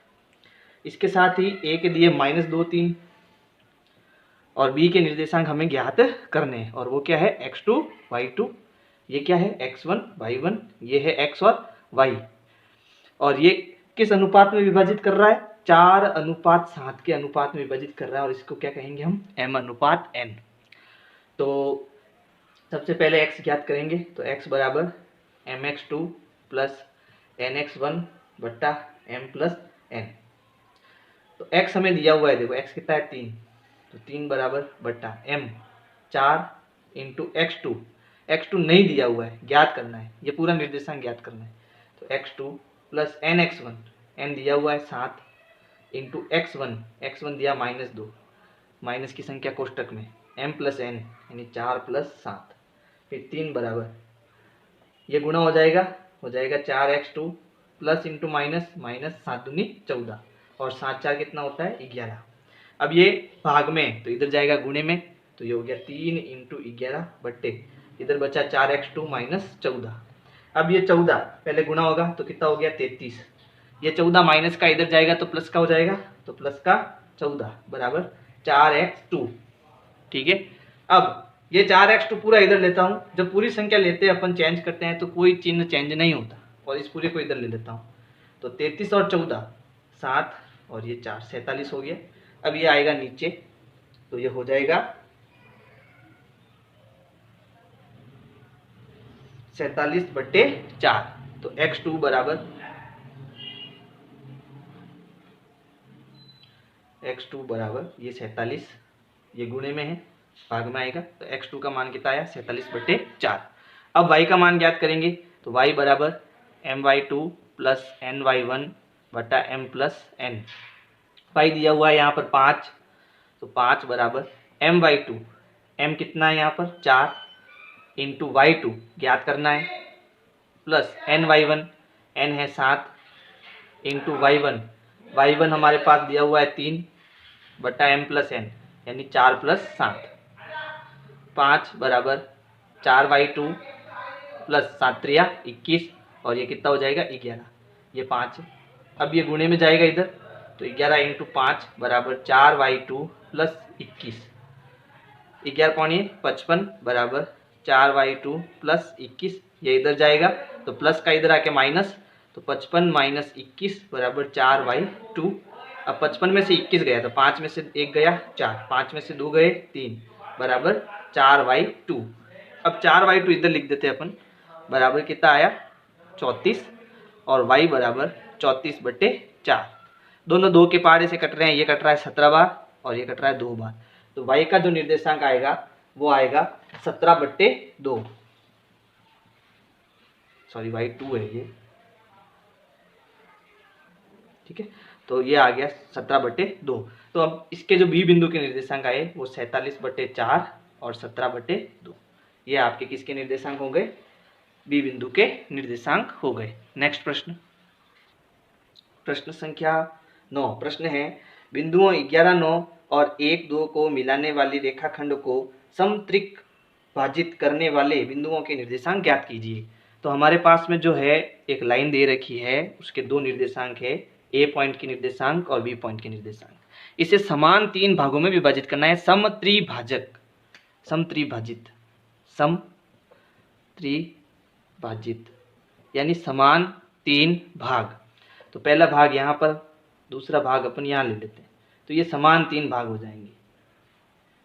इसके साथ ही A के दिए -2, 3, और B के निर्देशांक हमें ज्ञात करने हैं, और वो क्या है x2 y2, ये क्या है x1 y1, ये है x और y, और ये किस अनुपात में विभाजित कर रहा है 4:7 के अनुपात में विभाजित कर रहा है, और इसको क्या कहेंगे हम m/n। तो सबसे पहले x ज्ञात करेंगे, तो x बराबर mx2 प्लस nx1 बट्टा m प्लस n। तो x हमें दिया हुआ है, देखो x कितना है 3, तो 3 बराबर बट्टा m 4 इंटू x2 नहीं दिया हुआ है, ज्ञात करना है, ये पूरा निर्देशांक ज्ञात करना है। तो x2 प्लस nx1, n दिया हुआ है 7 इंटू x1 दिया -2, माइनस की संख्या कोष्टक में m प्लस n यानी 4 प्लस 7, फिर 3 बराबर ये गुणा हो जाएगा 4x2 प्लस इंटू माइनस 7 दूनी 14, और 7 4 कितना होता है 11। अब ये भाग में तो इधर जाएगा गुणे में, तो ये हो गया 3 इंटू 11 बट्टे इधर बचा 4x2 माइनस 14। अब ये 14 पहले गुणा होगा तो कितना हो गया 33, ये 14 माइनस का इधर जाएगा तो प्लस का हो जाएगा, तो प्लस का 14 बराबर 4x2। ठीक है, अब ये 4x2 पूरा इधर लेता हूँ, जब पूरी संख्या लेते हैं अपन चेंज करते हैं तो कोई चिन्ह चेंज नहीं होता, और इस पूरे को इधर ले लेता हूँ, तो 33 और 14 7 और ये 4 47 हो गया। अब ये आएगा नीचे, तो ये हो जाएगा 47/4, तो x2 बराबर ये 47 ये गुणे में है, भाग में आएगा, तो x2 का मान कितना आया 47/4। अब y का मान ज्ञात करेंगे, तो y बराबर my2 प्लस ny1 बटा m प्लस n। y दिया हुआ है यहाँ पर 5, तो 5 बराबर my2, m कितना है यहाँ पर 4 इंटू y2 ज्ञात करना है, प्लस ny1, n है 7 इंटू y1 हमारे पास दिया हुआ है 3 बटा m प्लस n, यानी 4 प्लस 7। 5 बराबर 4y2 प्लस 7 त्रिया 21, और ये कितना हो जाएगा 11, ये 5 है। अब ये गुणे में जाएगा इधर, तो 11 इंटू 5 बराबर 4y2 प्लस 21, 11 पौनी 55 बराबर 4y2 प्लस 21, ये इधर जाएगा तो प्लस का इधर आके माइनस, तो 55 माइनस 21 बराबर 4y2। अब 55 में से 21 गया तो 5 में से 1 गया 4, 5 में से 2 गए 3 बराबर 4y2। अब 4y2 इधर लिख देते हैं अपन, बराबर कितना आया 34, और y बराबर 34/4। दोनों 2 के पहाड़े से कट रहे हैं, ये कट रहा है 17 बार और ये कट रहा है 2 बार, तो y का जो निर्देशांक आएगा वो आएगा 17/2, सॉरी y2 है ये, ठीक है, तो ये आ गया 17/2। तो अब इसके जो b बिंदु के निर्देशांक आए वो 47/4 और 17/2, ये आपके किसके निर्देशांक हो गए, b बिंदु के निर्देशांक हो गए। नेक्स्ट प्रश्न, प्रश्न संख्या 9। प्रश्न है बिंदुओं 11, 9 और 1, 2 को मिलाने वाली रेखाखंड को समत्रिभाजित करने वाले बिंदुओं के निर्देशांक ज्ञात कीजिए। तो हमारे पास में जो है एक लाइन दे रखी है, उसके 2 निर्देशांक है, ए पॉइंट के निर्देशांक और बी पॉइंट के निर्देशांक। इसे समान 3 भागों में विभाजित करना है, समत्रिभाजित यानी समान 3 भाग। तो पहला भाग यहाँ पर, दूसरा भाग अपन यहाँ ले लेते हैं, तो ये समान 3 भाग हो जाएंगे,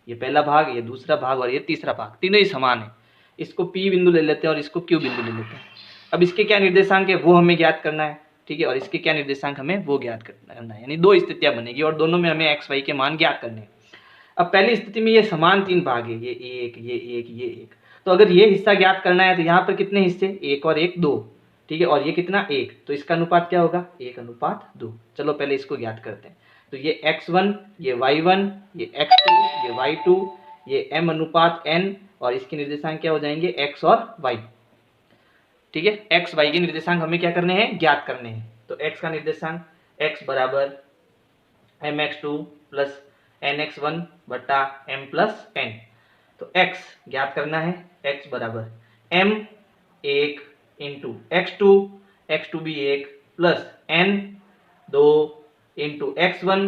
ये पहला भाग, ये दूसरा भाग और ये तीसरा भाग, तीनों ही समान है। इसको P बिंदु ले लेते हैं और इसको Q बिंदु ले लेते हैं। अब इसके क्या निर्देशांक है वो हमें ज्ञात करना है, ठीक है, और इसके क्या निर्देशांक हमें वो ज्ञात करना है, यानी 2 स्थितियां बनेगी और दोनों में हमें x y के मान ज्ञात करने हैं। अब पहली स्थिति में ये समान 3 भाग है, ये 1, ये 1, ये 1, तो अगर ये हिस्सा ज्ञात करना है तो यहाँ पर कितने हिस्से, 1 और 1 2, ठीक है, और ये कितना 1, तो इसका अनुपात क्या होगा 1:2। चलो पहले इसको ज्ञात करते हैं, तो ये x1, ये y1, ये x2, ये y2, ये m/n, और इसके निर्देशांक क्या हो जाएंगे x और y, ठीक है। x y के निर्देशांक हमें क्या करने हैं, ज्ञात करने हैं। तो x का निर्देशांक x बराबर mx2 प्लस nx1 बटा m प्लस n, तो x ज्ञात करना है, x बराबर m 1 इंटू x2 भी 1 plus n 2 into x1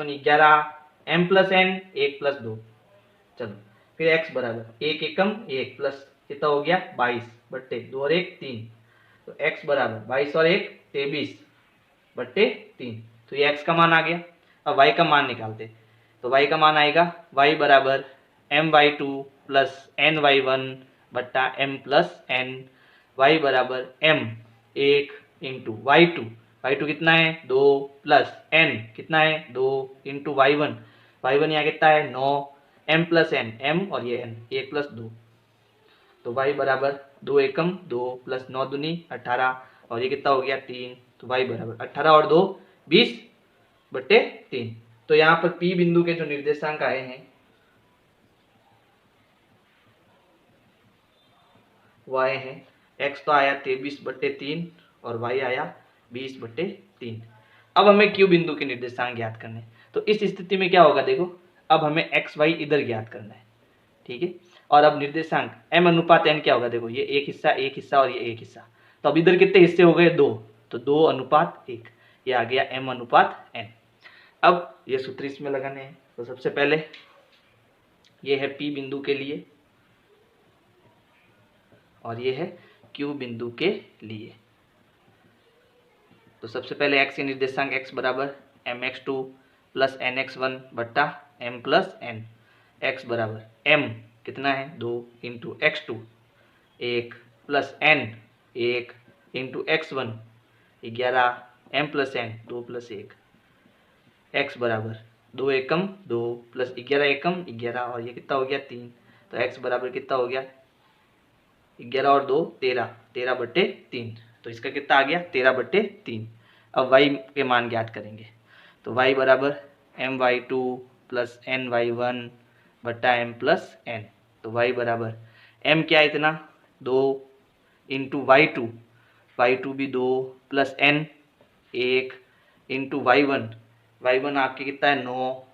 11 m plus n 1 plus 2। चलो फिर x बराबर 1 एकम 1 प्लस कितना हो गया 22/2 और 1 3, तो x बराबर 22 और 1 23/3, तो ये x का मान आ गया। अब y का मान निकालते, तो y का मान आएगा y बराबर my2 प्लस ny1 बटा m प्लस n, y बराबर m 1 इंटू y2 कितना है 2 प्लस n कितना है 2 इंटू y1 यहाँ कितना है 9, m प्लस n, m और ये n 1 प्लस 2, तो y बराबर 2 एकम 2 प्लस 9 दूनी 18, और ये कितना हो गया 3, तो y बराबर 18 और 2 20/3। तो यहाँ पर P बिंदु के जो निर्देशांक आए हैं वो आए हैं, x तो आया 23/3 और y आया 20/3। अब हमें Q बिंदु के निर्देशांक ज्ञात करने हैं। तो इस स्थिति में क्या होगा, देखो अब हमें x y इधर ज्ञात करना है, ठीक है, और अब निर्देशांक m/n क्या होगा, देखो ये एक हिस्सा और ये एक हिस्सा, तो अब इधर कितने हिस्से हो गए 2, तो 2:1, ये आ गया m/n। अब ये सूत्र इसमें लगाने हैं, तो सबसे पहले ये है P बिंदु के लिए और ये है Q बिंदु के लिए। तो सबसे पहले x के निर्देशांक x बराबर mx2 प्लस nx1 बट्टा m प्लस n, x बराबर m कितना है 2 into x2 1 plus n 1 into x1 11 m plus n 2 plus 1, x बराबर 2 एकम 2 प्लस 11 एकम 11 और ये कितना हो गया 3। तो x बराबर कितना हो गया 11 और 2 13, 13/3। तो इसका कितना आ गया 13/3। अब y के मान ज्ञात करेंगे। तो y बराबर my2 प्लस ny1 बट्टा m प्लस n। तो y बराबर m क्या इतना 2 इंटू y2 भी 2 प्लस n 1 इंटू y1 आपके कितना है 9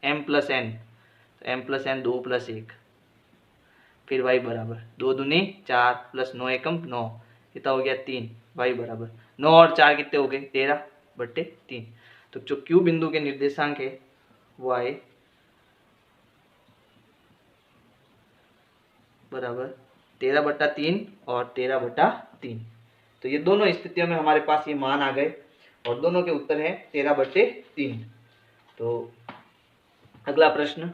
m प्लस n, तो m प्लस n 2 प्लस 1। फिर y बराबर 2 दूनी 4 प्लस 9 एकम 9, कितना हो गया 3। y बराबर 9 और 4 कितने हो गए 13/3। तो जो Q बिंदु के निर्देशांक है y बराबर 13/3 और 13/3। तो ये दोनों स्थितियों में हमारे पास ये मान आ गए और दोनों के उत्तर हैं 13/3। तो अगला प्रश्न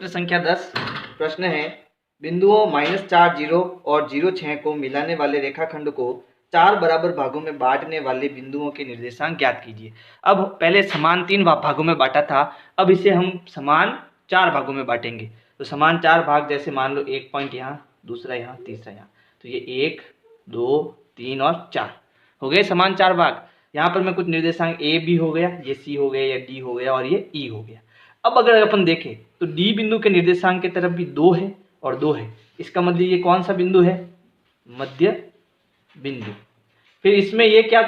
संख्या 10। प्रश्न है बिंदुओं -4 0 और 0 6 को मिलाने वाले रेखाखंड को 4 बराबर भागों में बांटने वाले बिंदुओं के निर्देशांक ज्ञात कीजिए। अब पहले समान 3 भागों में बांटा था, अब इसे हम समान 4 भागों में बांटेंगे। तो समान 4 भाग जैसे मान लो एक पॉइंट यहाँ, दूसरा यहाँ, तीसरा यहाँ। तो ये 1 2 3 और 4 हो गए समान 4 भाग। यहाँ पर मैं कुछ निर्देशांक ए बी हो गया, ये सी हो गया, या डी हो गया और ये ई हो गया। अब अगर अपन देखें तो डी बिंदु के निर्देशांक की तरफ भी 2 है और 2 है। इसका मतलब ये कौन सा बिंदु है मध्य बिंदु। फिर इसमें ये क्या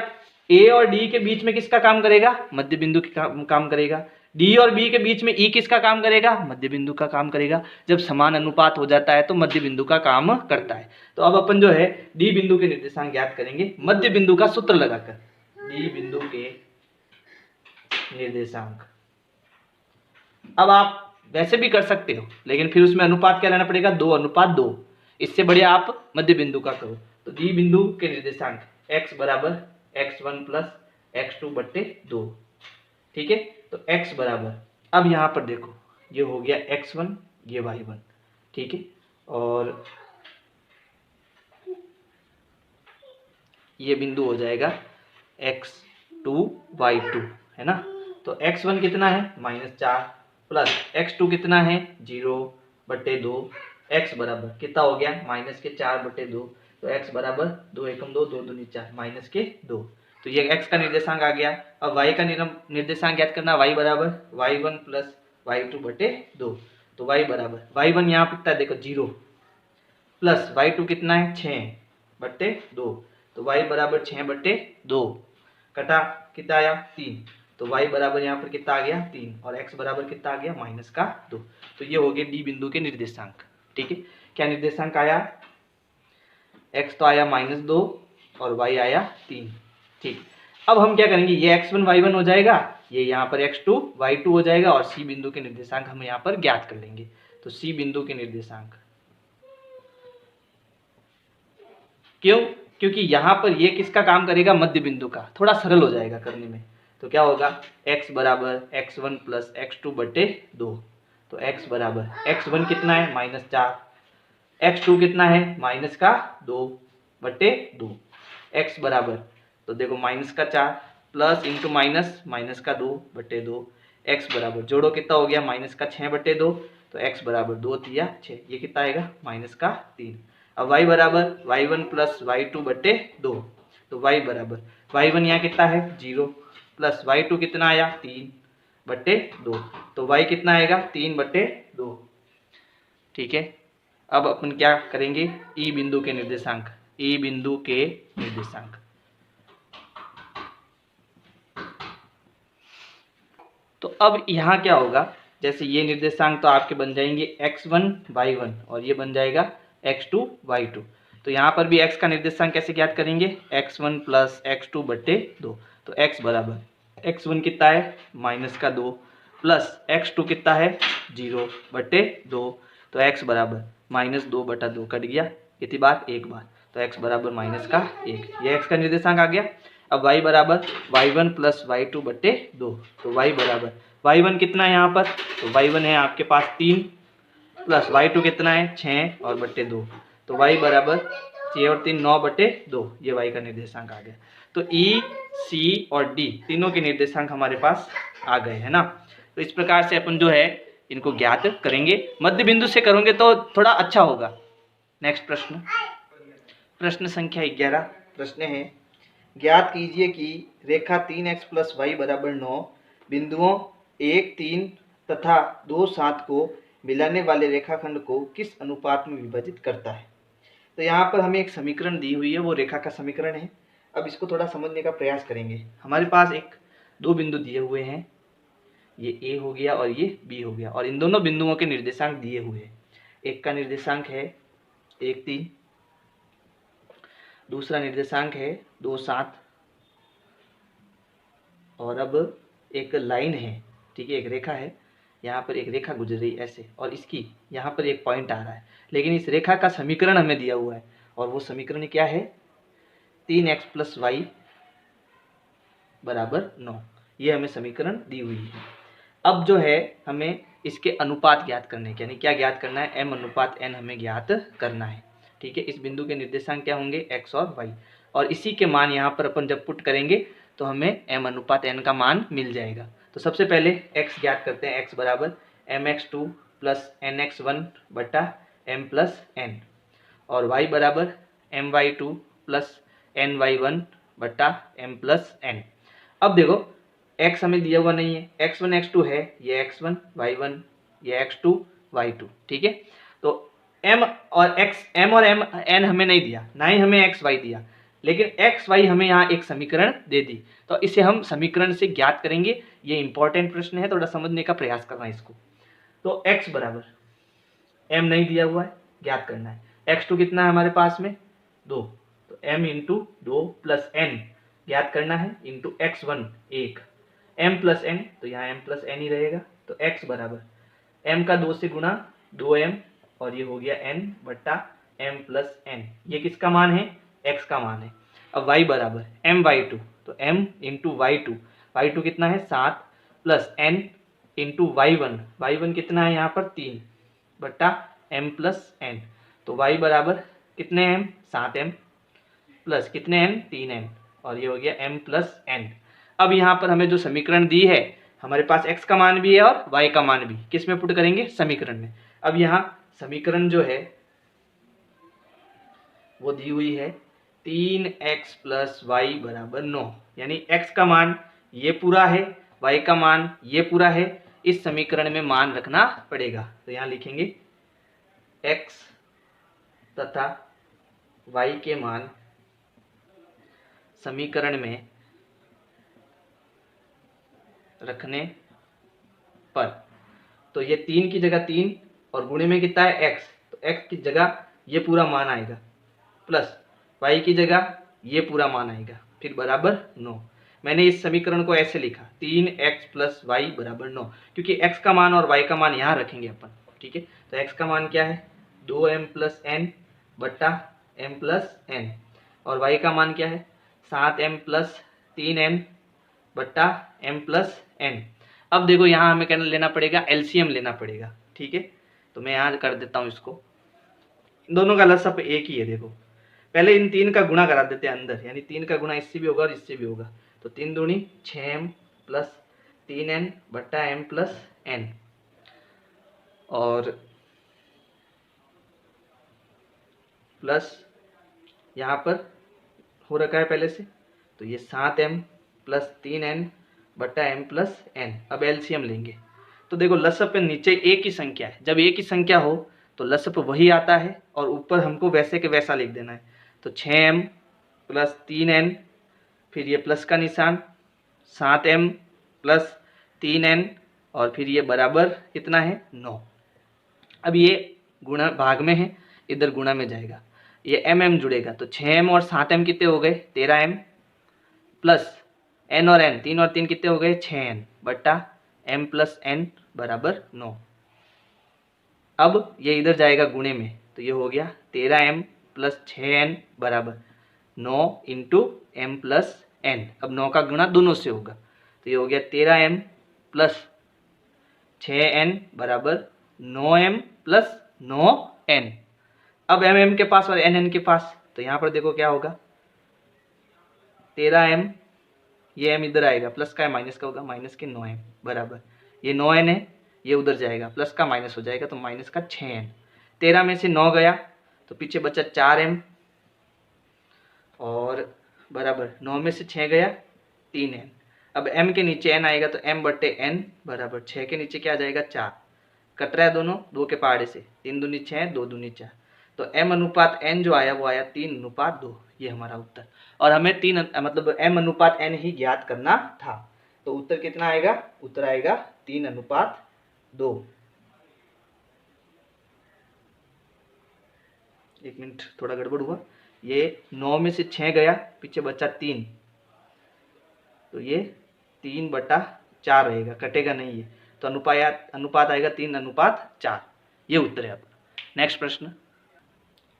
ए और डी के बीच में किसका काम करेगा मध्य बिंदु का काम करेगा। डी और बी के बीच में ई किसका काम करेगा मध्य बिंदु का काम करेगा। जब समान अनुपात हो जाता है तो मध्य बिंदु का काम करता है। तो अब अपन जो है डी बिंदु के निर्देशांक ज्ञात करेंगे मध्य बिंदु का सूत्र लगाकर। डी बिंदु के निर्देशांक अब आप वैसे भी कर सकते हो, लेकिन फिर उसमें अनुपात क्या रहना पड़ेगा 2:2। इससे बढ़िया आप मध्य बिंदु का करो। तो डी बिंदु के निर्देशांक x बराबर x1 प्लस x2/2। ठीक है, तो x बराबर, अब यहाँ पर देखो ये हो गया x1 ये y1। ठीक है, और ये बिंदु हो जाएगा x2 y2 है ना। तो x1 कितना है -4 प्लस x2 कितना है 0/2। x बराबर कितना हो गया -4/2। तो x बराबर 2 एकम 2 2 दूनी 4 -2। तो ये x का निर्देशांक आ गया। अब y का निर्देशांक ज्ञात करना। y बराबर y1 प्लस y2/2। तो y बराबर y1 यहाँ कितना देखो 0 प्लस y2 कितना है 6/2। तो y बराबर 6/2 कटा कितना आया 3। तो y बराबर यहाँ पर कितना आ गया 3 और x बराबर कितना आ गया -2। तो ये हो गए डी बिंदु के निर्देशांक। ठीक है, क्या निर्देशांक आया x तो आया -2 और y आया 3। ठीक, अब हम क्या करेंगे ये x1 y1 हो जाएगा, ये यहाँ पर x2 y2 हो जाएगा और c बिंदु के निर्देशांक हम यहाँ पर ज्ञात कर लेंगे। तो c बिंदु के निर्देशांक क्यों, क्योंकि यहाँ पर ये किसका काम करेगा मध्य बिंदु का, थोड़ा सरल हो जाएगा करने में। तो क्या होगा x बराबर x1 प्लस x2/2। तो x बराबर x1 कितना है -4, x2 कितना है -2/2। x बराबर तो देखो -4 प्लस इंटू -2/2। x बराबर जोड़ो कितना हो गया -6/2। तो x बराबर 2 3 6, ये कितना आएगा -3। अब y बराबर y1 प्लस y2/2। तो y बराबर y1 यहाँ कितना है 0 प्लस y2 कितना आया 3/2। तो y कितना आएगा 3/2। ठीक है, अब अपन क्या करेंगे ई बिंदु के निर्देशांक। ई बिंदु के निर्देशांक तो अब यहाँ क्या होगा, जैसे ये निर्देशांक तो आपके बन जाएंगे x1 y1 और ये बन जाएगा x2 y2। तो यहाँ पर भी x का निर्देशांक कैसे ज्ञात करेंगे x1 प्लस x2/2। तो x बराबर x1 कितना है -2 प्लस x2 कितना है 0/2। तो x बराबर -2/2 कट गया कितनी बार एक बार। तो x बराबर -1, ये x का निर्देशांक आ गया। अब y बराबर y1 प्लस y2/2। तो y बराबर y1 कितना है यहाँ पर, तो y1 है आपके पास 3 प्लस y2 कितना है 6 और 2। तो y बराबर 6 और 3 9/2, ये y का निर्देशांक आ गया। तो ई, सी और डी तीनों के निर्देशांक हमारे पास आ गए है ना। तो इस प्रकार से अपन जो है इनको ज्ञात करेंगे। मध्य बिंदु से करोगे तो थोड़ा अच्छा होगा। नेक्स्ट प्रश्न, प्रश्न संख्या 11 प्रश्न है, ज्ञात कीजिए कि रेखा 3x + y = 9 बिंदुओं 1, 3 तथा 2, 7 को मिलाने वाले रेखाखंड को किस अनुपात में विभाजित करता है। तो यहाँ पर हमें एक समीकरण दी हुई है, वो रेखा का समीकरण है। अब इसको थोड़ा समझने का प्रयास करेंगे। हमारे पास दो बिंदु दिए हुए हैं, ये ए हो गया और ये बी हो गया, और इन दोनों बिंदुओं के निर्देशांक दिए हुए हैं। एक का निर्देशांक है 1, 3, दूसरा निर्देशांक है 2, 7, और अब एक लाइन है, ठीक है, एक रेखा है, यहाँ पर एक रेखा गुजर रही है ऐसे, और इसकी यहाँ पर एक पॉइंट आ रहा है, लेकिन इस रेखा का समीकरण हमें दिया हुआ है, और वो समीकरण क्या है, 3x + y = 9। ये हमें समीकरण दी हुई है। अब जो है हमें इसके अनुपात ज्ञात करने के, यानी क्या ज्ञात करना है, m/n हमें ज्ञात करना है, ठीक है। इस बिंदु के निर्देशांक क्या होंगे, x और y, और इसी के मान यहाँ पर अपन जब पुट करेंगे तो हमें m/n का मान मिल जाएगा। तो सबसे पहले x ज्ञात करते हैं, x = mx2 + nx1 / m + n, और y = my2 + ny1 / m + n। अब देखो x हमें दिया हुआ नहीं है, x1 x2 है, ये x1 y1, ये x2 y2, ठीक है। तो m और n हमें नहीं दिया, ना ही हमें x y दिया, लेकिन x y हमें यहाँ एक समीकरण दे दी, तो इसे हम समीकरण से ज्ञात करेंगे। ये इंपॉर्टेंट प्रश्न है, थोड़ा समझने का प्रयास करना है इसको। तो x = m नहीं दिया हुआ है, ज्ञात करना है। x2 कितना है हमारे पास में, 2, तो m × 2 + n ज्ञात करना है, इंटू x1 1, m + n, तो यहाँ m + n ही रहेगा। तो x = m का 2 से गुणा 2m, और ये हो गया n / m + n। ये किसका मान है, x का मान है। अब y = my2, तो m × y2, y2 कितना है 7, + n × y1 कितना है यहाँ पर 3 / m + n। तो y = कितने m, 7m, प्लस कितने n, 3n, और ये हो गया m + n। अब यहाँ पर हमें जो समीकरण दी है, हमारे पास x का मान भी है और y का मान भी, किस में पुट करेंगे, समीकरण में। अब यहाँ समीकरण जो है वो दी हुई है 3x + y = 9, यानी x का मान ये पूरा है, y का मान ये पूरा है, इस समीकरण में मान रखना पड़ेगा। तो यहाँ लिखेंगे x तथा y के मान समीकरण में रखने पर, तो ये 3 की जगह 3 और गुणे में कितना है x, तो x की जगह ये पूरा मान आएगा, प्लस y की जगह ये पूरा मान आएगा, फिर बराबर 9। मैंने इस समीकरण को ऐसे लिखा 3x + y = 9, क्योंकि x का मान और y का मान यहाँ रखेंगे अपन, ठीक है। तो x का मान क्या है, 2m + n / m + n, और y का मान क्या है, 7m + 3n / m + n। अब देखो यहाँ हमें क्या लेना पड़ेगा, एलसीएम लेना पड़ेगा, ठीक है। तो मैं यहाँ कर देता हूँ इसको, इन दोनों का लसअप एक ही है। देखो पहले इन 3 का गुणा करा देते हैं अंदर, यानी 3 का गुणा इससे भी होगा और इससे भी होगा, तो 3 दूनी 6m + 3n / m + n, और प्लस यहाँ पर हो रखा है पहले से, तो ये 7m + 3n / m + n। अब एलसीएम लेंगे, तो देखो लसअप पे नीचे एक ही संख्या है, जब एक ही संख्या हो तो लसअप वही आता है, और ऊपर हमको वैसे के वैसा लिख देना है। तो 6m + 3n, फिर ये प्लस का निशान, 7m + 3n, और फिर ये बराबर कितना है, 9। अब ये गुणा भाग में है, इधर गुणा में जाएगा, ये m जुड़ेगा, तो 6m और 7m कितने हो गए, 13m, प्लस n और n, 3 और 3 कितने हो गए, 6n / m + n = 9। अब ये इधर जाएगा गुणे में, तो ये हो गया 13m + 6n = 9 × m + n। अब 9 का गुणा दोनों से होगा, तो ये हो गया 13m + 6n = 9m + 9n। अब mm के पास और nn के पास, तो यहाँ पर देखो क्या होगा, 13m, ये m इधर आएगा, प्लस का है माइनस का होगा, माइनस के 9m बराबर, ये 9n है, ये उधर जाएगा, प्लस का माइनस हो जाएगा तो माइनस का 6n। 13 में से 9 गया तो पीछे बचा 4m और बराबर 9 में से 6 गया 3n। अब m के नीचे n आएगा तो m बट्टे n बराबर 6 के नीचे क्या आ जाएगा 4, कट रहा है दोनों, 2 के पहाड़े से, 3 दूनी 6, 2 दूनी 4, तो m अनुपात n जो आया वो आया 3:2, ये हमारा उत्तर। और हमें मतलब m अनुपात n ही ज्ञात करना था, तो उत्तर कितना आएगा, उत्तर आएगा 3:2। एक मिनट थोड़ा गड़बड़ हुआ, ये 9 में से 6 गया, पीछे बचा 3, तो ये 3/4 रहेगा, कटेगा नहीं ये, तो अनुपात आएगा 3:4, ये उत्तर है आपका। नेक्स्ट प्रश्न,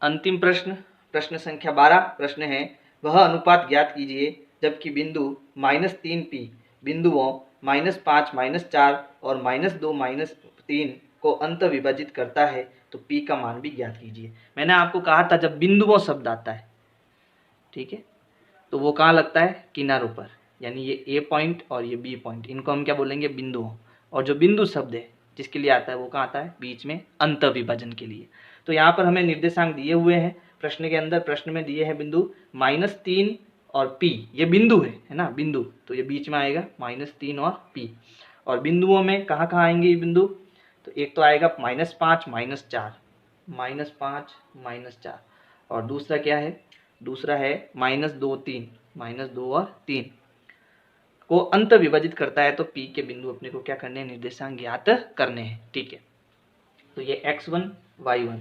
अंतिम प्रश्न, प्रश्न संख्या 12। प्रश्न है, वह अनुपात ज्ञात कीजिए जबकि बिंदु -3p बिंदुओं -5, -4 और -2, -3 को अंत विभाजित करता है, तो p का मान भी ज्ञात कीजिए। मैंने आपको कहा था जब बिंदुओं शब्द आता है, ठीक है, तो वो कहाँ लगता है, किनारों पर, यानी ये ए पॉइंट और ये बी पॉइंट, इनको हम क्या बोलेंगे, बिंदुओं। और जो बिंदु शब्द है जिसके लिए आता है वो कहाँ आता है, बीच में, अंत विभाजन के लिए। तो यहाँ पर हमें निर्देशांक दिए हुए हैं प्रश्न के अंदर, प्रश्न में दिए हैं बिंदु -3 और p, ये बिंदु है ना, बिंदु, तो ये बीच में आएगा -3 और p। और बिंदुओं में कहाँ कहाँ आएंगे ये बिंदु, तो एक तो आएगा -5, -4, -5, -4, और दूसरा क्या है, दूसरा है -2, 3, -2 और 3 को अंत विभाजित करता है, तो p के बिंदु अपने को क्या करने हैं, निर्देशांक ज्ञात करने हैं, ठीक है। तो ये x1, y1,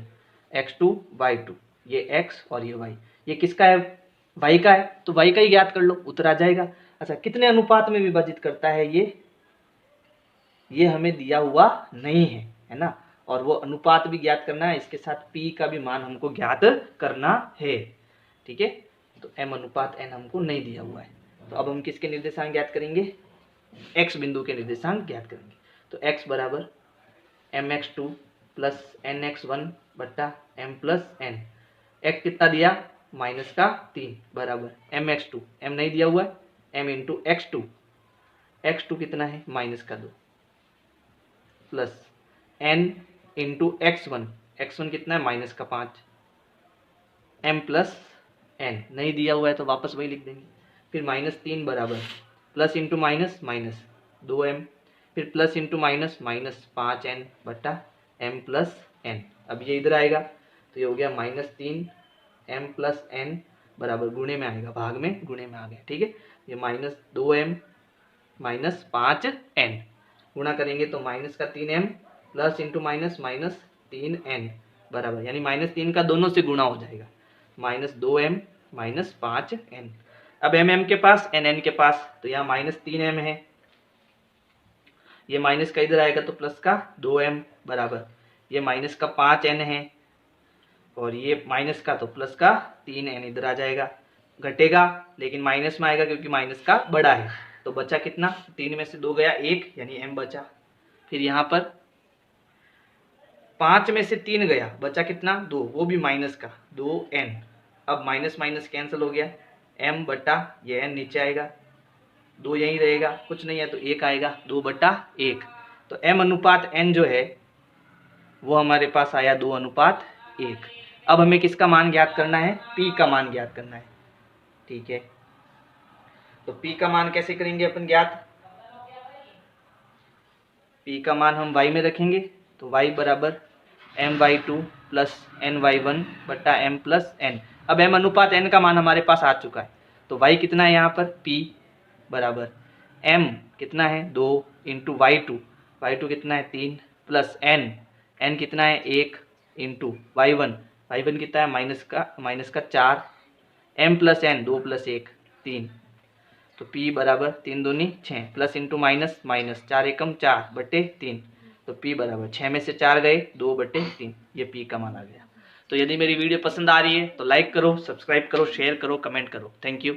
x2, y2, ये x और ये y, ये किसका है, y का है, तो y का ही ज्ञात कर लो, उत्तर आ जाएगा। अच्छा, कितने अनुपात में विभाजित करता है ये हमें दिया हुआ नहीं है ना, और वो अनुपात भी ज्ञात करना है, इसके साथ p का भी मान हमको ज्ञात करना है, ठीक है। तो m अनुपात n हमको नहीं दिया हुआ है, तो अब हम किसके निर्देशांक ज्ञात करेंगे, x बिंदु के निर्देशांक ज्ञात करेंगे। तो x बराबर mx2 प्लस nx1 बट्टा m प्लस n, x कितना दिया, -3 बराबर mx2, m नहीं दिया हुआ है, m इंटू x2, x2 कितना है, -2 plus n into x1, x1 कितना है, -5, m प्लस n नहीं दिया हुआ है तो वापस वही लिख देंगे, फिर -3 बराबर plus into minus minus 2m, फिर plus into minus minus 5n बट्टा m प्लस n। अब ये इधर आएगा तो ये हो गया -3m प्लस n बराबर गुणे में आएगा, भाग में गुणे में आ गया, ठीक है। ये -2m माइनस 5n गुणा करेंगे तो -3m plus into minus minus 3n बराबर, यानी -3 का दोनों से गुणा हो जाएगा, -2m माइनस 5n। अब m के पास n के पास, तो यहाँ -3m है, ये माइनस का इधर आएगा तो प्लस का 2m बराबर, ये माइनस का 5n है और ये माइनस का तो प्लस का 3n इधर आ जाएगा, घटेगा लेकिन माइनस में आएगा क्योंकि माइनस का बड़ा है। तो बचा कितना, 3 में से 2 गया 1, यानी m बचा। फिर यहाँ पर 5 में से 3 गया, बचा कितना 2, वो भी माइनस का 2n। अब माइनस माइनस कैंसिल हो गया, m बटा ये n नीचे आएगा, 2 यहीं रहेगा, कुछ नहीं है तो 1 आएगा, 2/1। तो m अनुपात n जो है वो हमारे पास आया 2:1। अब हमें किसका मान ज्ञात करना है, p का मान ज्ञात करना है, ठीक है। तो p का मान कैसे करेंगे अपन ज्ञात, p का मान हम y में रखेंगे, तो y बराबर my2 प्लस ny1 बट्टा m प्लस n। अब m अनुपात n का मान हमारे पास आ चुका है, तो y कितना है यहाँ पर, p बराबर m कितना है 2 इंटू y2 कितना है 3 प्लस n कितना है 1 इंटू y1 कितना है माइनस का 4, m प्लस n 2 प्लस 1 3, तो p बराबर 3 दूनी 6 प्लस इंटू माइनस माइनस 4 एकम 4 बटे 3, तो p बराबर 6 में से 4 गए 2/3, ये p का मान आ गया। तो यदि मेरी वीडियो पसंद आ रही है तो लाइक करो, सब्सक्राइब करो, शेयर करो, कमेंट करो। Thank you.